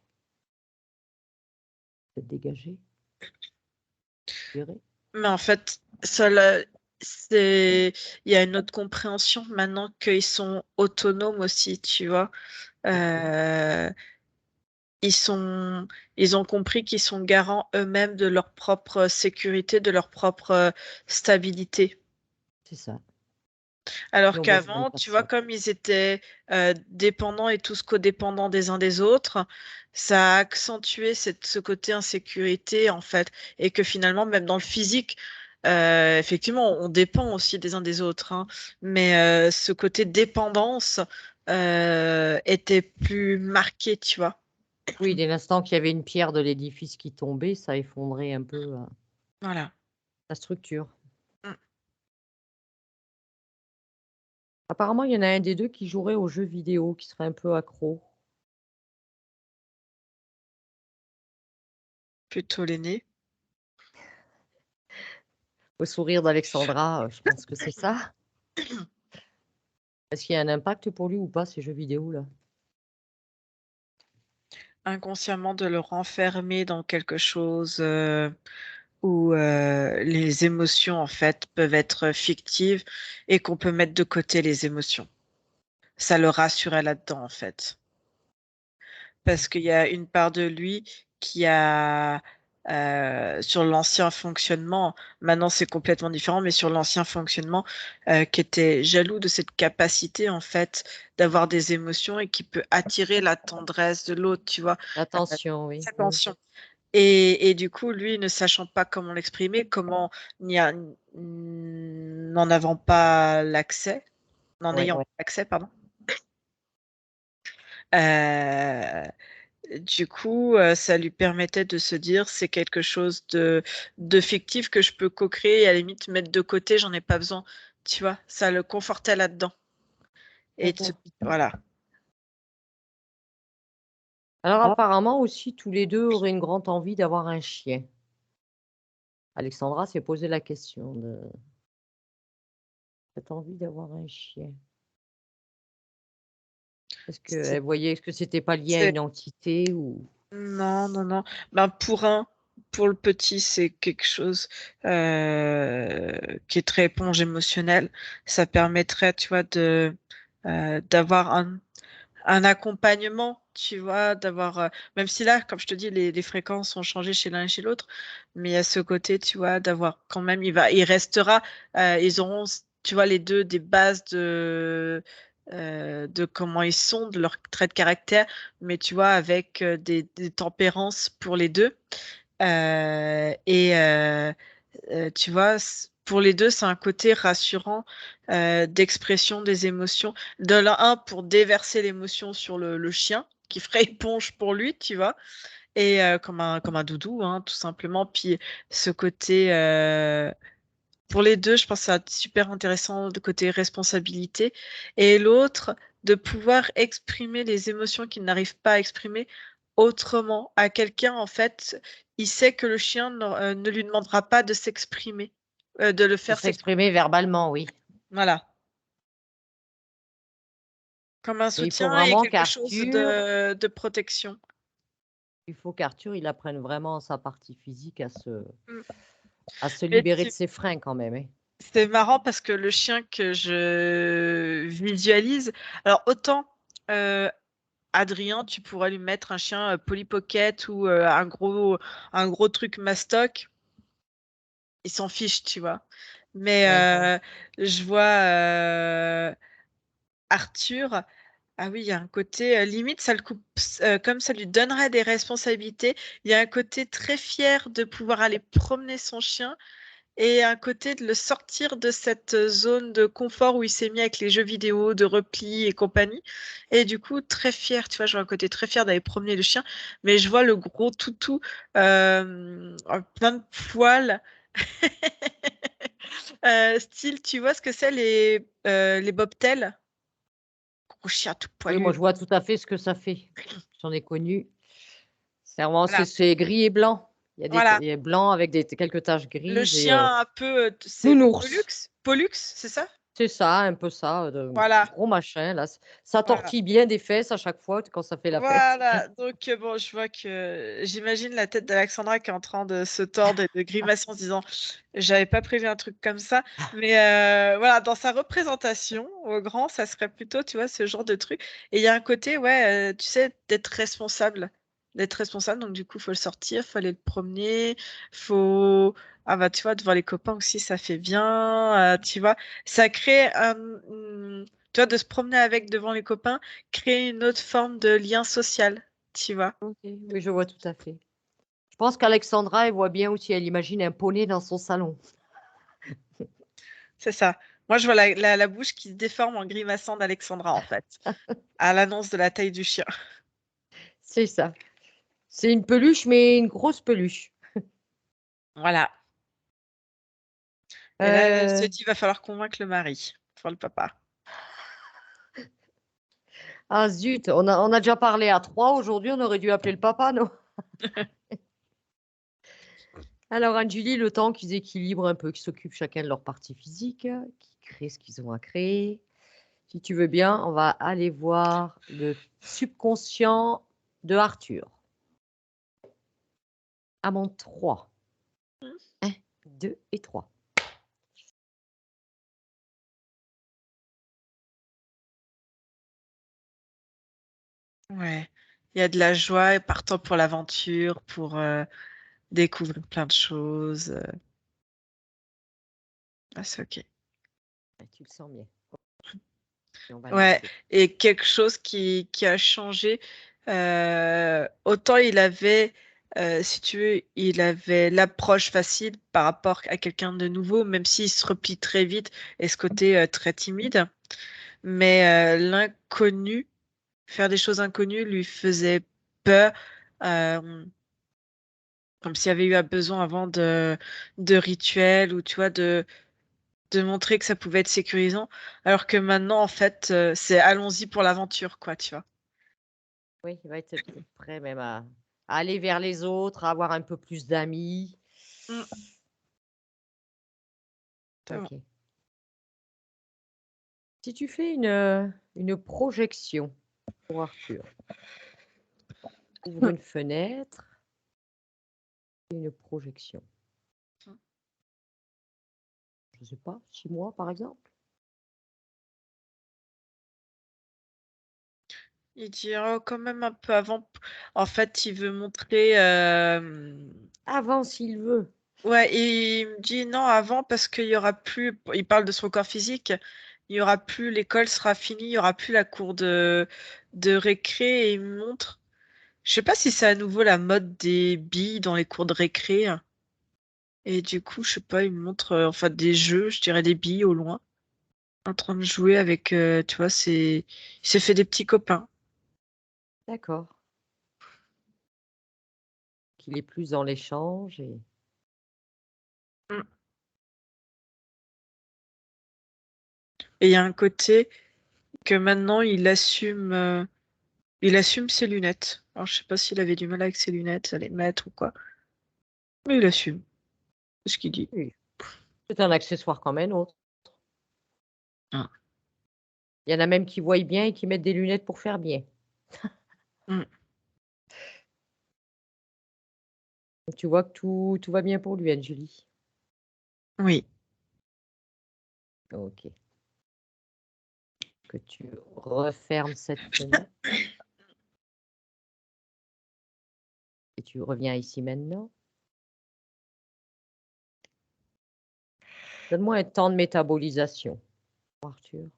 peut-être dégager, libérer? Mais en fait, ça le c'est il y a une autre compréhension maintenant qu'ils sont autonomes aussi, tu vois? Heu, ils sont ils ont compris qu'ils sont garants eux-mêmes de leur propre sécurité, de leur propre, stabilité. C'est ça. Ils Alors ont besoin de qu'avant, tu vois, patience. comme ils étaient, dépendants et tous codépendants des uns des autres, ça a accentué ce côté insécurité, en fait, et que finalement, même dans le physique, effectivement, on dépend aussi des uns des autres, hein, mais ce côté dépendance, était plus marqué, tu vois? Oui, dès l'instant qu'il y avait une pierre de l'édifice qui tombait, ça effondrait un peu, Voilà. la structure. Mmh. Apparemment, il y en a un des 2 qui jouerait aux jeux vidéo, qui serait un peu accro. Plutôt l'aîné. Au sourire d'Alexandra, je pense que c'est ça. Est-ce qu'il y a un impact pour lui ou pas, ces jeux vidéo-là? Inconsciemment de le renfermer dans quelque chose, où, les émotions, en fait, peuvent être fictives et qu'on peut mettre de côté les émotions. Ça le rassurait là-dedans, en fait. Parce qu'il y a une part de lui qui a, sur l'ancien fonctionnement, maintenant c'est complètement différent, mais sur l'ancien fonctionnement, qui était jaloux de cette capacité, en fait, d'avoir des émotions et qui peut attirer la tendresse de l'autre, tu vois? L'attention, oui. Mmh. Attention. Et du coup, lui, ne sachant pas comment l'exprimer, comment n'y a n'en avant pas l'accès, n'en Ouais, ayant ouais. pas accès, pardon, Du coup, ça lui permettait de se dire c'est quelque chose de fictif que je peux co-créer et à la limite mettre de côté, j'en ai pas besoin. Tu vois, ça le confortait là-dedans. Et voilà. Alors apparemment aussi, tous les deux auraient une grande envie d'avoir un chien. Alexandra s'est posé la question de cette envie d'avoir un chien. Est-ce qu'elle voyait que c'était pas lié à une entité ou... Non, non, non. Ben, pour le petit, c'est quelque chose qui est très éponge émotionnelle. Ça permettrait, tu vois, d'avoir un accompagnement, tu vois, d'avoir, même si là, comme je te dis, les fréquences ont changé chez l'un et chez l'autre, mais il y a ce côté, tu vois, d'avoir quand même, il restera, ils auront, tu vois, les deux des bases de comment ils sont, de leurs traits de caractère, mais tu vois, avec des tempérances pour les deux. Et tu vois, pour les deux, c'est un côté rassurant d'expression des émotions. De l'un, pour déverser l'émotion sur le chien, qui ferait éponge pour lui, tu vois, et comme un doudou, hein, tout simplement. Puis ce côté, pour les deux, je pense que c'est super intéressant de côté responsabilité. Et l'autre, de pouvoir exprimer les émotions qu'il n'arrive pas à exprimer autrement à quelqu'un, en fait, il sait que le chien ne lui demandera pas de s'exprimer, de le De faire s'exprimer verbalement, oui. Voilà. Comme un Mais il faut soutien et vraiment quelque chose qu'Arthur, de protection. il faut qu'Arthur, il apprenne vraiment sa partie physique à Mm. se Mais libérer de ses freins quand même. Hein. c'est marrant parce que le chien que je visualise, alors autant Adrien, tu pourrais lui mettre un chien Polly Pocket ou un gros truc mastoc, il s'en fiche, tu vois. Mais Ouais. je vois Arthur. Ah oui, il y a un côté limite, ça le coupe, comme ça lui donnerait des responsabilités. Il y a un côté très fier de pouvoir aller promener son chien et un côté de le sortir de cette zone de confort où il s'est mis avec les jeux vidéo, de repli et compagnie. Et du coup, très fier, tu vois, je vois un côté très fier d'aller promener le chien, mais je vois le gros toutou plein de poils. Style, tu vois ce que c'est les bobtails? Gros chien tout Oui, moi je poilu. vois tout à fait ce que ça fait. J'en ai connu. C'est vraiment, Voilà. c'est gris et blanc. Voilà. Il y a blanc avec quelques taches Le grises et chien un peu, c'est nounours. Pollux, c'est ça? C'est ça, un peu ça, Voilà. gros machin là. Ça Voilà. tortille bien des fesses à chaque fois quand ça fait la fête. Voilà, donc bon, je vois que j'imagine la tête d'Alexandra qui est en train de se tordre et de grimacer en se disant j'avais pas prévu un truc comme ça, mais voilà, dans sa représentation au grand, ça serait plutôt, tu vois, ce genre de truc. Et il y a un côté, ouais, tu sais, d'être responsable. Donc du coup, faut le sortir, faut aller le promener, faut ah bah tu vois, devant les copains aussi, ça fait bien, tu vois, ça crée tu vois, de se promener avec devant les copains créer une autre forme de lien social, tu vois. Ok, oui, je vois tout à fait. Je pense qu'Alexandra, elle voit bien aussi, elle imagine un poney dans son salon. C'est ça. Moi, je vois la bouche qui se déforme en grimaçant d'Alexandra, en fait, à l'annonce de la taille du chien. C'est ça. C'est une peluche, mais une grosse peluche. Voilà. Et là, elle se Euh, dit, il va falloir convaincre le mari, enfin le papa. Ah zut, on a déjà parlé à 3 aujourd'hui, on aurait dû appeler le papa, non? Alors, Anjuli, le temps qu'ils équilibrent un peu, qu'ils s'occupent chacun de leur partie physique, qu'ils créent ce qu'ils ont à créer. Si tu veux bien, on va aller voir le subconscient de Arthur. À mon 3. 1, 2 et 3. Ouais. Il y a de la joie et partant pour l'aventure, pour découvrir plein de choses. Ah, c'est ok. Tu le sens bien. Et on va Ouais, l'inviter. et quelque chose qui a changé. Autant il avait, si tu veux, il avait l'approche facile par rapport à quelqu'un de nouveau, même s'il se replie très vite et ce côté très timide. Mais l'inconnu faire des choses inconnues lui faisait peur, comme s'il y avait eu un besoin avant de rituels ou tu vois de montrer que ça pouvait être sécurisant, alors que maintenant en fait c'est allons-y pour l'aventure quoi, tu vois. Oui, il va être prêt même à aller vers les autres, à avoir un peu plus d'amis. Mm. C'est bon. OK. Si tu fais une projection pour Arthur, ouvre une fenêtre, une projection. Je sais pas, 6 mois par exemple? Il dira quand même un peu avant. En fait, il veut montrer. Avant s'il veut. Ouais, il me dit non avant parce qu'il y aura plus. Il parle de son corps physique. Il y aura plus. L'école sera finie. Il y aura plus la cour de récré. Et il me montre. Je sais pas si c'est à nouveau la mode des billes dans les cours de récré. Et du coup, je sais pas. Il me montre enfin des jeux. Je dirais des billes au loin, en train de jouer avec. Tu vois, il s'est fait des petits copains. D'accord. Qu'il est plus dans l'échange et Mm. Et il y a un côté que maintenant il assume ses lunettes. Alors je sais pas s'il avait du mal avec ses lunettes, à les mettre ou quoi, mais il assume c'est ce qu'il dit. oui, c'est un accessoire comme un autre. Ah. Il y en a même qui voient bien et qui mettent des lunettes pour faire bien. Mm. Donc tu vois que tout va bien pour lui, Anne-Julie? Oui, OK. Que tu refermes cette fenêtre et tu reviens ici maintenant. Donne-moi un temps de métabolisation, Arthur.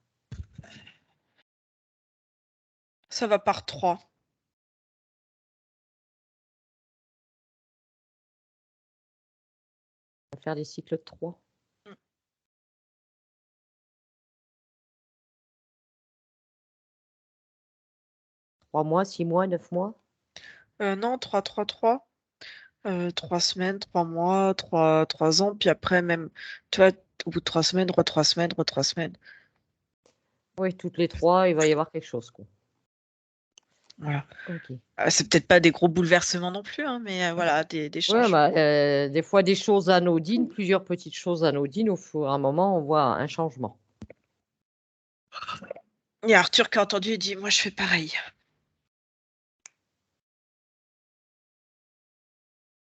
ça va par 3. On va faire des cycles de 3. 3 mois, 6 mois, 9 mois? Non, 3, 3, 3. 3 semaines, 3 mois, 3 ans, puis après même, tu vois, au bout de 3 semaines, 3 semaines, 3 semaines. Oui, toutes les 3, il va y avoir quelque chose, quoi. Voilà. OK. C'est peut-être pas des gros bouleversements non plus, hein, mais voilà, des Ouais, changements. bah, des fois des choses anodines, plusieurs petites choses anodines, au fur et à un moment, on voit un changement. Il y a Arthur qui a entendu et dit, moi je fais pareil.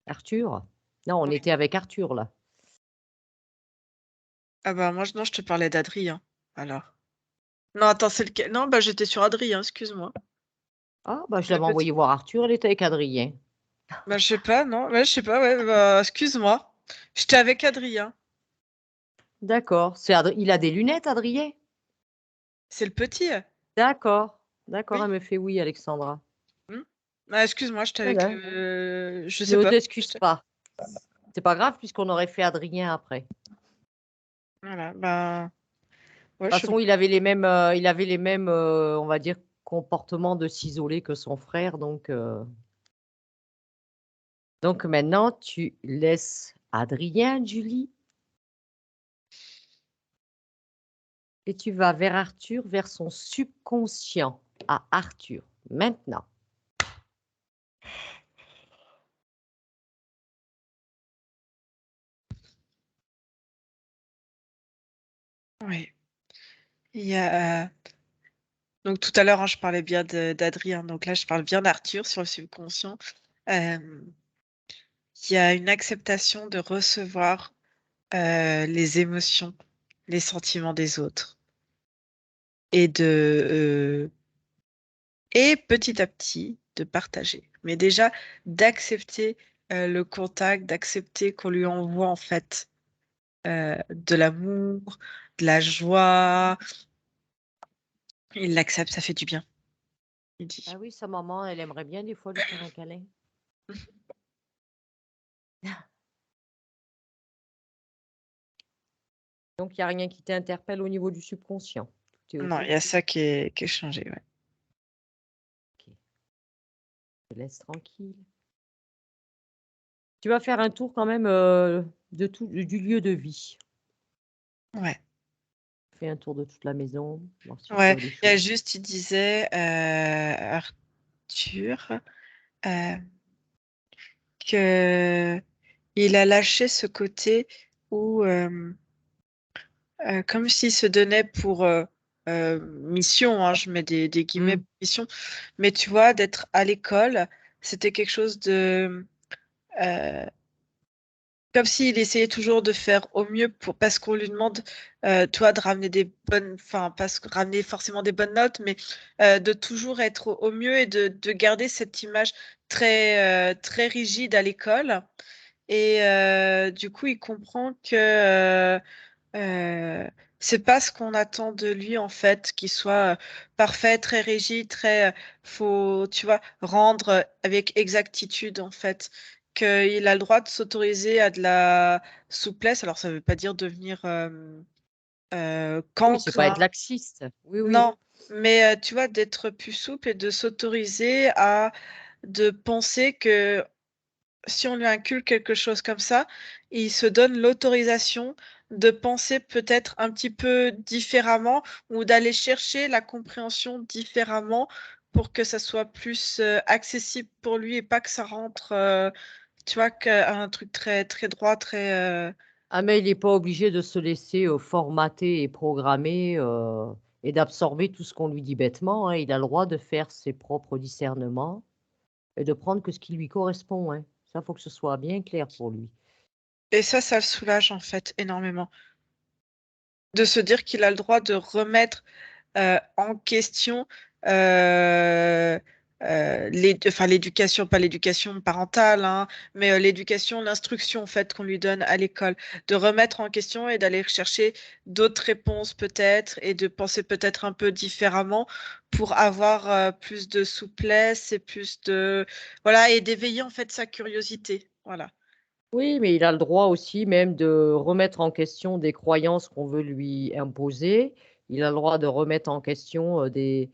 Arthur? Non, on Oui. était avec Arthur, là. Ah bah moi, non, je te parlais d'Adrien. Alors. Non, attends, c'est lequel? Non, bah j'étais sur Adrien, excuse-moi. Ah, bah, je Le l'avais petit. envoyé voir Arthur, elle était avec Adrien. Bah je sais pas, non, ouais, je sais pas, ouais, bah excuse-moi. J'étais avec Adrien. D'accord. Il a des lunettes, Adrien? C'est le petit? D'accord. D'accord, elle Oui. me fait oui, Alexandra. Hmm. Ah, excuse-moi, j'étais Eh avec ben, le. Je sais ne pas. t'excuse pas. C'est pas grave puisqu'on aurait fait Adrien après. De Voilà, bah. Ouais, toute je sais façon, pas. il avait les mêmes, on va dire, comportements de s'isoler que son frère, donc maintenant, tu laisses Adrien, Julie, et tu vas vers Arthur, vers son subconscient, à Arthur, maintenant. Oui. Il y a. Donc tout à l'heure, hein, je parlais bien d'Adrien. Donc là, je parle bien d'Arthur sur le subconscient. Euh, Il y a une acceptation de recevoir les émotions, les sentiments des autres. Et et petit à petit de partager. Mais déjà d'accepter le contact, d'accepter qu'on lui envoie en fait de l'amour, de la joie. Il l'accepte, ça fait du bien, il dit. Ah oui, sa maman, elle aimerait bien des fois lui faire un câlin. Donc, il n'y a rien qui t'interpelle au niveau du subconscient. Tout est OK? Non, il y a ça qui est changé, ouais. te laisse tranquille. Tu vas faire un tour quand même du lieu de vie. Ouais. Fais un tour de toute la maison, voir si tu Ouais. vois des Il y a choses. juste, il disait, Arthur, que il a lâché ce côté où, comme s'il se donnait pour mission, hein, je mets des guillemets pour mission, mais tu vois, d'être à l'école, c'était quelque chose de comme s'il essayait toujours de faire au mieux parce qu'on lui demande, toi, de ramener des bonnes, enfin, pas ramener forcément des bonnes notes, mais de toujours être au mieux et de garder cette image très rigide à l'école. Et du coup, il comprend que c'est pas ce qu'on attend de lui en fait, qu'il soit parfait, très rigide, faut, tu vois, rendre avec exactitude en fait, qu'il a le droit de s'autoriser à de la souplesse. Alors ça veut pas dire devenir Oui, c'est cancre, pas être hein. laxiste. Oui, oui. Non, mais tu vois, d'être plus souple et de s'autoriser à de penser que si on lui inculque quelque chose comme ça, il se donne l'autorisation de penser peut-être un petit peu différemment ou d'aller chercher la compréhension différemment pour que ça soit plus accessible pour lui et pas que ça rentre, tu vois, qu'un truc très droit, Ah, mais il n'est pas obligé de se laisser formater et programmer et d'absorber tout ce qu'on lui dit bêtement, hein. Il a le droit de faire ses propres discernements et de prendre que ce qui lui correspond, hein. Ça, faut que ce soit bien clair pour lui. Et ça le soulage en fait énormément. De se dire qu'il a le droit de remettre en question enfin, l'éducation, pas l'éducation parentale, hein, mais l'éducation, l'instruction en fait qu'on lui donne à l'école, de remettre en question et d'aller chercher d'autres réponses peut-être et de penser peut-être un peu différemment pour avoir plus de souplesse et plus de voilà et d'éveiller en fait sa curiosité. Voilà. Oui, mais il a le droit aussi même de remettre en question des croyances qu'on veut lui imposer. Il a le droit de remettre en question des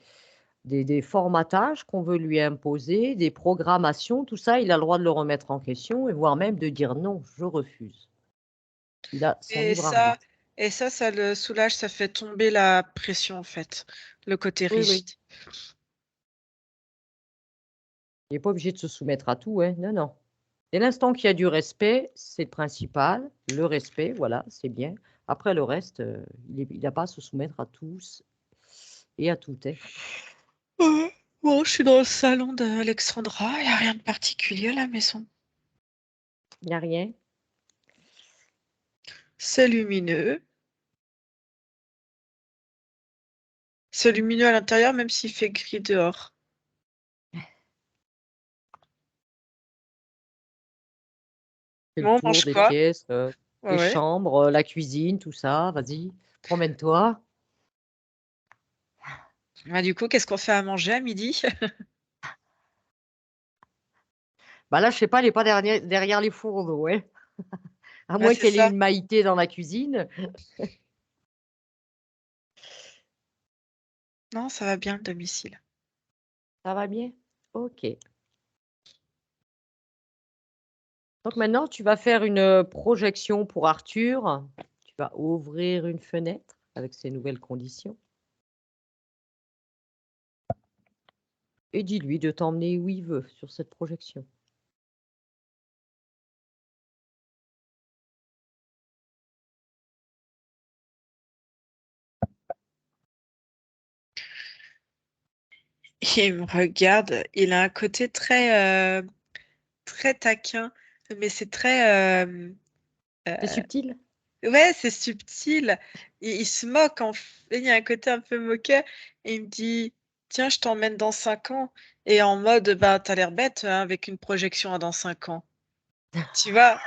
formatages qu'on veut lui imposer, des programmations, tout ça, il a le droit de le remettre en question et voire même de dire non, je refuse. Il a son Et libre ça, arbitre. et ça le soulage, ça fait tomber la pression en fait, le côté Oui, oui. rigide. Il n'est pas obligé de se soumettre à tout, hein. Non, non. Dès l'instant qu'il y a du respect, c'est le principal. Le respect, voilà, c'est bien. Après le reste, il n'a pas à se soumettre à tous et à tout, hein. Ouais. Bon, je suis dans le salon d'Alexandra, il n'y a rien de particulier à la maison. Il n'y a rien. C'est lumineux. C'est lumineux à l'intérieur, même s'il fait gris dehors. Fais le Bon, on tour mange des quoi? pièces, Ouais, des ouais. chambres, la cuisine, tout ça. Vas-y, promène-toi. Bah, du coup, qu'est-ce qu'on fait à manger à midi? Bah là, je sais pas, elle est pas derrière les fourneaux, ouais. À Ouais, moins c'est qu'elle ait ça. une Maïté dans la cuisine. Non, ça va bien le domicile. Ça va bien? OK. Donc maintenant, tu vas faire une projection pour Arthur. Tu vas ouvrir une fenêtre avec ces nouvelles conditions et dis-lui de t'emmener où il veut sur cette projection. Il me regarde, il a un côté très taquin, mais c'est très, C'est subtil? ouais, c'est subtil. Il se moque, il y a un côté un peu moqueur. Et il me dit, tiens, je t'emmène dans 5 ans. Et en mode, bah, t'as l'air bête hein, avec une projection à dans 5 ans. Tu vois?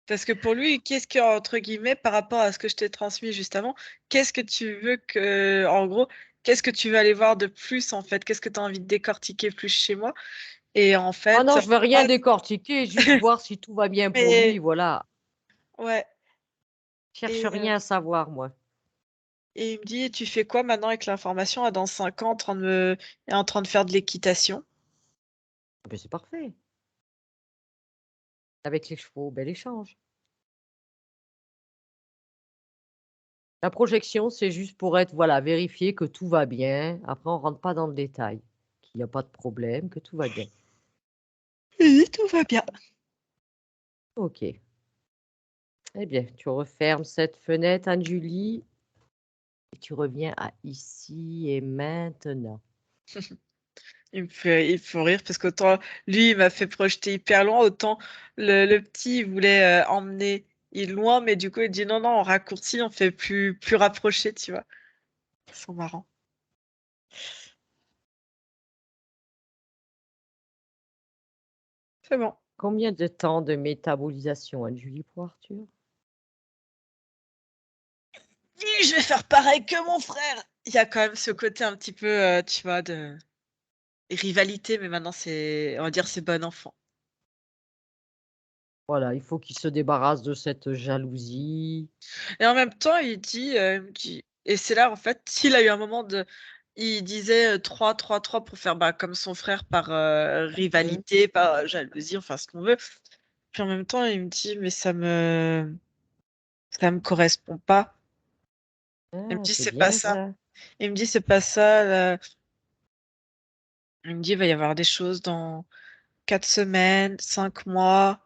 Parce que pour lui, qu'est-ce que, entre guillemets, par rapport à ce que je t'ai transmis juste avant, qu'est-ce que tu veux que, en gros, qu'est-ce que tu veux aller voir de plus, en fait? Qu'est-ce que tu as envie de décortiquer plus chez moi? Et en Ah fait, non, je veux rien ah, décortiquer, juste voir si tout va bien pour lui, mais, voilà. ouais. Je cherche Et, rien à savoir, moi. Et il me dit: «Tu fais quoi maintenant avec l'information? Ah, dans 5 ans, en train de faire de l'équitation». Ah ben, c'est parfait. Avec les chevaux, bel échange. La projection, c'est juste pour être, voilà, vérifier que tout va bien. Après, on rentre pas dans le détail, qu'il y a pas de problème, que tout va bien. Oui, tout va bien. OK. Eh bien, tu refermes cette fenêtre, Anne-Julie, et tu reviens à ici et maintenant. Il me fait rire parce qu'autant lui, il m'a fait projeter hyper loin, autant le petit, il voulait, emmener loin, mais du coup, il dit: «Non, non, on raccourcit, on fait plus rapproché», tu vois? Ils sont marrants. C'est bon. Combien de temps de métabolisation, Anne-Julie, pour Arthur? «Oui, je vais faire pareil que mon frère!» Il y a quand même ce côté un petit peu, tu vois, de rivalité, mais maintenant c'est on va dire c'est bon enfant. Voilà, il faut qu'il se débarrasse de cette jalousie. Et en même temps, il me dit et c'est là, en fait, il a eu un moment il disait, 3 pour faire, bah, comme son frère par, Mmh. rivalité, par, jalousie, enfin ce qu'on veut. Puis en même temps, il me dit: «Mais ça me correspond pas». Il me Ah, dit: c'est «C'est pas bien ça». ça. Il me dit: «C'est pas ça, il me dit: «Il va y avoir des choses dans 4 semaines, 5 mois».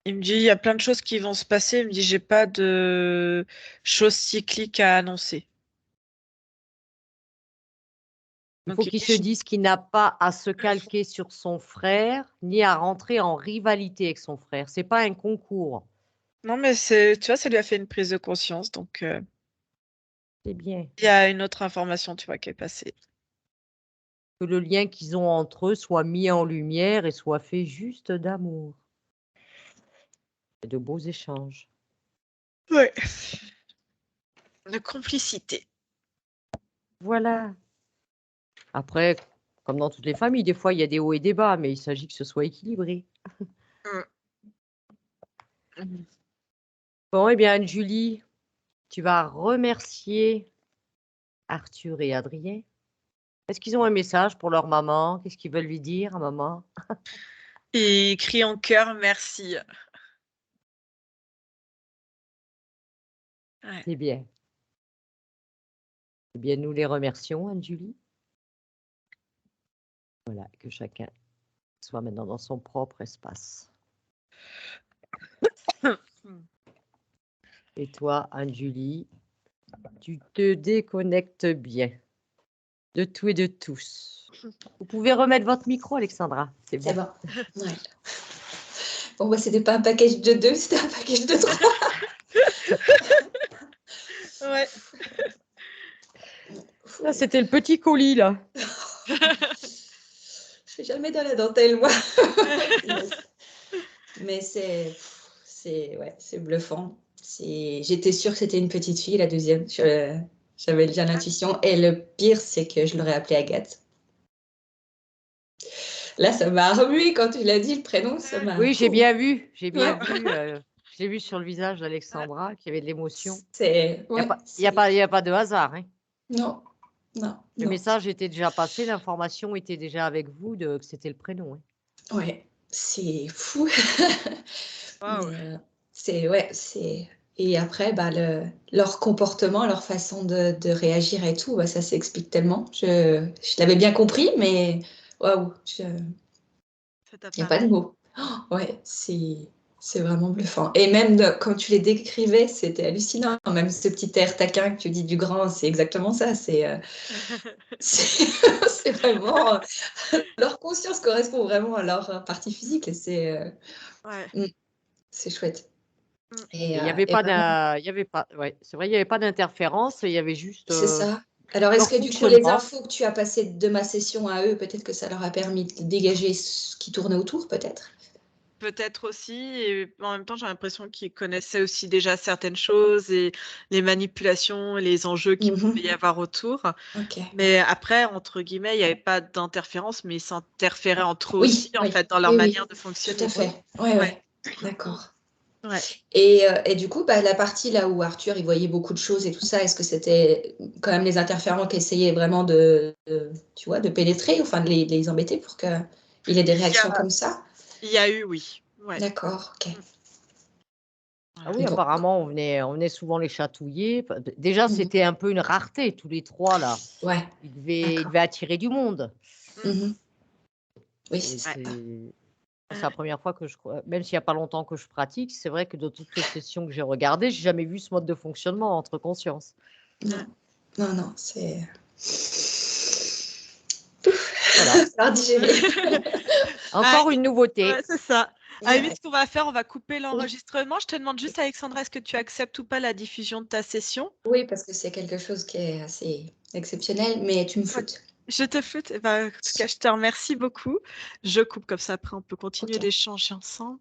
Il me dit: «Il y a plein de choses qui vont se passer». Il me dit: «J'ai pas de choses cycliques à annoncer». Il Donc faut il qu'il me se dit dise qu'il n'a pas à se calquer sur son frère, ni à rentrer en rivalité avec son frère. C'est pas un concours. non, mais tu vois, ça lui a fait une prise de conscience, donc C'est bien. il y a une autre information, tu vois, qui est passée. Que le lien qu'ils ont entre eux soit mis en lumière et soit fait juste d'amour et de beaux échanges. Ouais. De complicité. Voilà. Après, comme dans toutes les familles, des fois, il y a des hauts et des bas, mais il s'agit que ce soit équilibré. Mmh. Mmh. Bon, eh bien, Anne-Julie, tu vas remercier Arthur et Adrien. Est-ce qu'ils ont un message pour leur maman? Qu'est-ce qu'ils veulent lui dire à maman? Et il crie en chœur: «Merci». Ouais. C'est bien. Eh bien, nous les remercions, Anne-Julie. Voilà, que chacun soit maintenant dans son propre espace. Mmh. Et toi, Anne-Julie, tu te déconnectes bien de tout et de tous. Vous pouvez remettre votre micro, Alexandra. C'est C'est bon. bon. Ouais. Bon, bah, c'était pas un package de 2, c'était un package de 3. Ouais. Là, c'était le petit colis, là. Je fais jamais dans la dentelle, moi. Mais ouais, c'est bluffant. J'étais sûre que c'était une petite fille, la deuxième. J'avais déjà l'intuition. Et le pire, c'est que je l'aurais appelée Agathe. Là, ça m'a remué quand tu l'as dit, le prénom, ça m'a. Oui, j'ai bien vu. J'ai bien Ouais. vu. Je l'ai vu sur le visage d'Alexandra qu'il y avait de l'émotion. Ouais, Il y a pas de hasard, hein. non, non, Le non. message était déjà passé, l'information était déjà avec vous que c'était le prénom, hein. Ouais, c'est fou. Waouh. Mais ouais, et après, bah, leur comportement, leur façon de réagir et tout, bah, ça s'explique tellement. Je l'avais bien compris, mais waouh, Ça t'a il y a pas pas de réussi. mots. Ouais, c'est vraiment bluffant et même quand tu les décrivais, c'était hallucinant. Même ce petit air taquin que tu dis du grand, c'est exactement ça. C'est c'est vraiment, leur conscience correspond vraiment à leur partie physique et Ouais. mmh, c'est chouette Mmh. Et il y avait et pas vraiment. il y avait pas ouais, c'est vrai, il y avait pas d'interférence, il y avait juste, C'est ça. Alors, est-ce leur que du coup, les fonctionnement. infos que tu as passées de ma session à eux, peut-être que ça leur a permis de dégager ce qui tournait autour, peut-être? Peut-être aussi et en même temps, j'ai l'impression qu'ils connaissaient aussi déjà certaines choses et les manipulations et les enjeux qu'il Mmh. pouvait y avoir autour. OK. Mais après, entre guillemets, il y avait pas d'interférence, mais ils s'interféraient entre eux aussi, Oui, en oui, fait, dans leur oui, oui, manière de tout à fonctionner. fait. Ouais, Ouais. ouais, d'accord. Ouais. Et du coup, la partie là où Arthur, il voyait beaucoup de choses et tout ça, est-ce que c'était quand même les interférents qui essayaient vraiment tu vois, de pénétrer, enfin de les embêter pour qu'il ait des réactions comme ça? Il y a eu, oui. Ouais. D'accord, ok. Ah oui, Bon. apparemment, on venait souvent les chatouiller. Déjà, c'était un peu une rareté, tous les 3 là. Ouais. Ils devaient attirer du monde. Mhm. Oui, Et c'est ça. c'est la première fois que même s'il y a pas longtemps que je pratique, c'est vrai que de toutes les sessions que j'ai regardées, j'ai jamais vu ce mode de fonctionnement entre consciences. Non, c'est... Voilà. Alors digérer. Encore une nouveauté. Ouais, c'est ça. À la Ouais. limite, ce qu'on va faire, on va couper l'enregistrement. Je te demande juste, Alexandra, est-ce que tu acceptes ou pas la diffusion de ta session? Oui, parce que c'est quelque chose qui est assez exceptionnel, mais tu me foutes. Je te foute. En tout cas, je te remercie beaucoup. Je coupe comme ça, après on peut continuer Ok. d'échanger ensemble.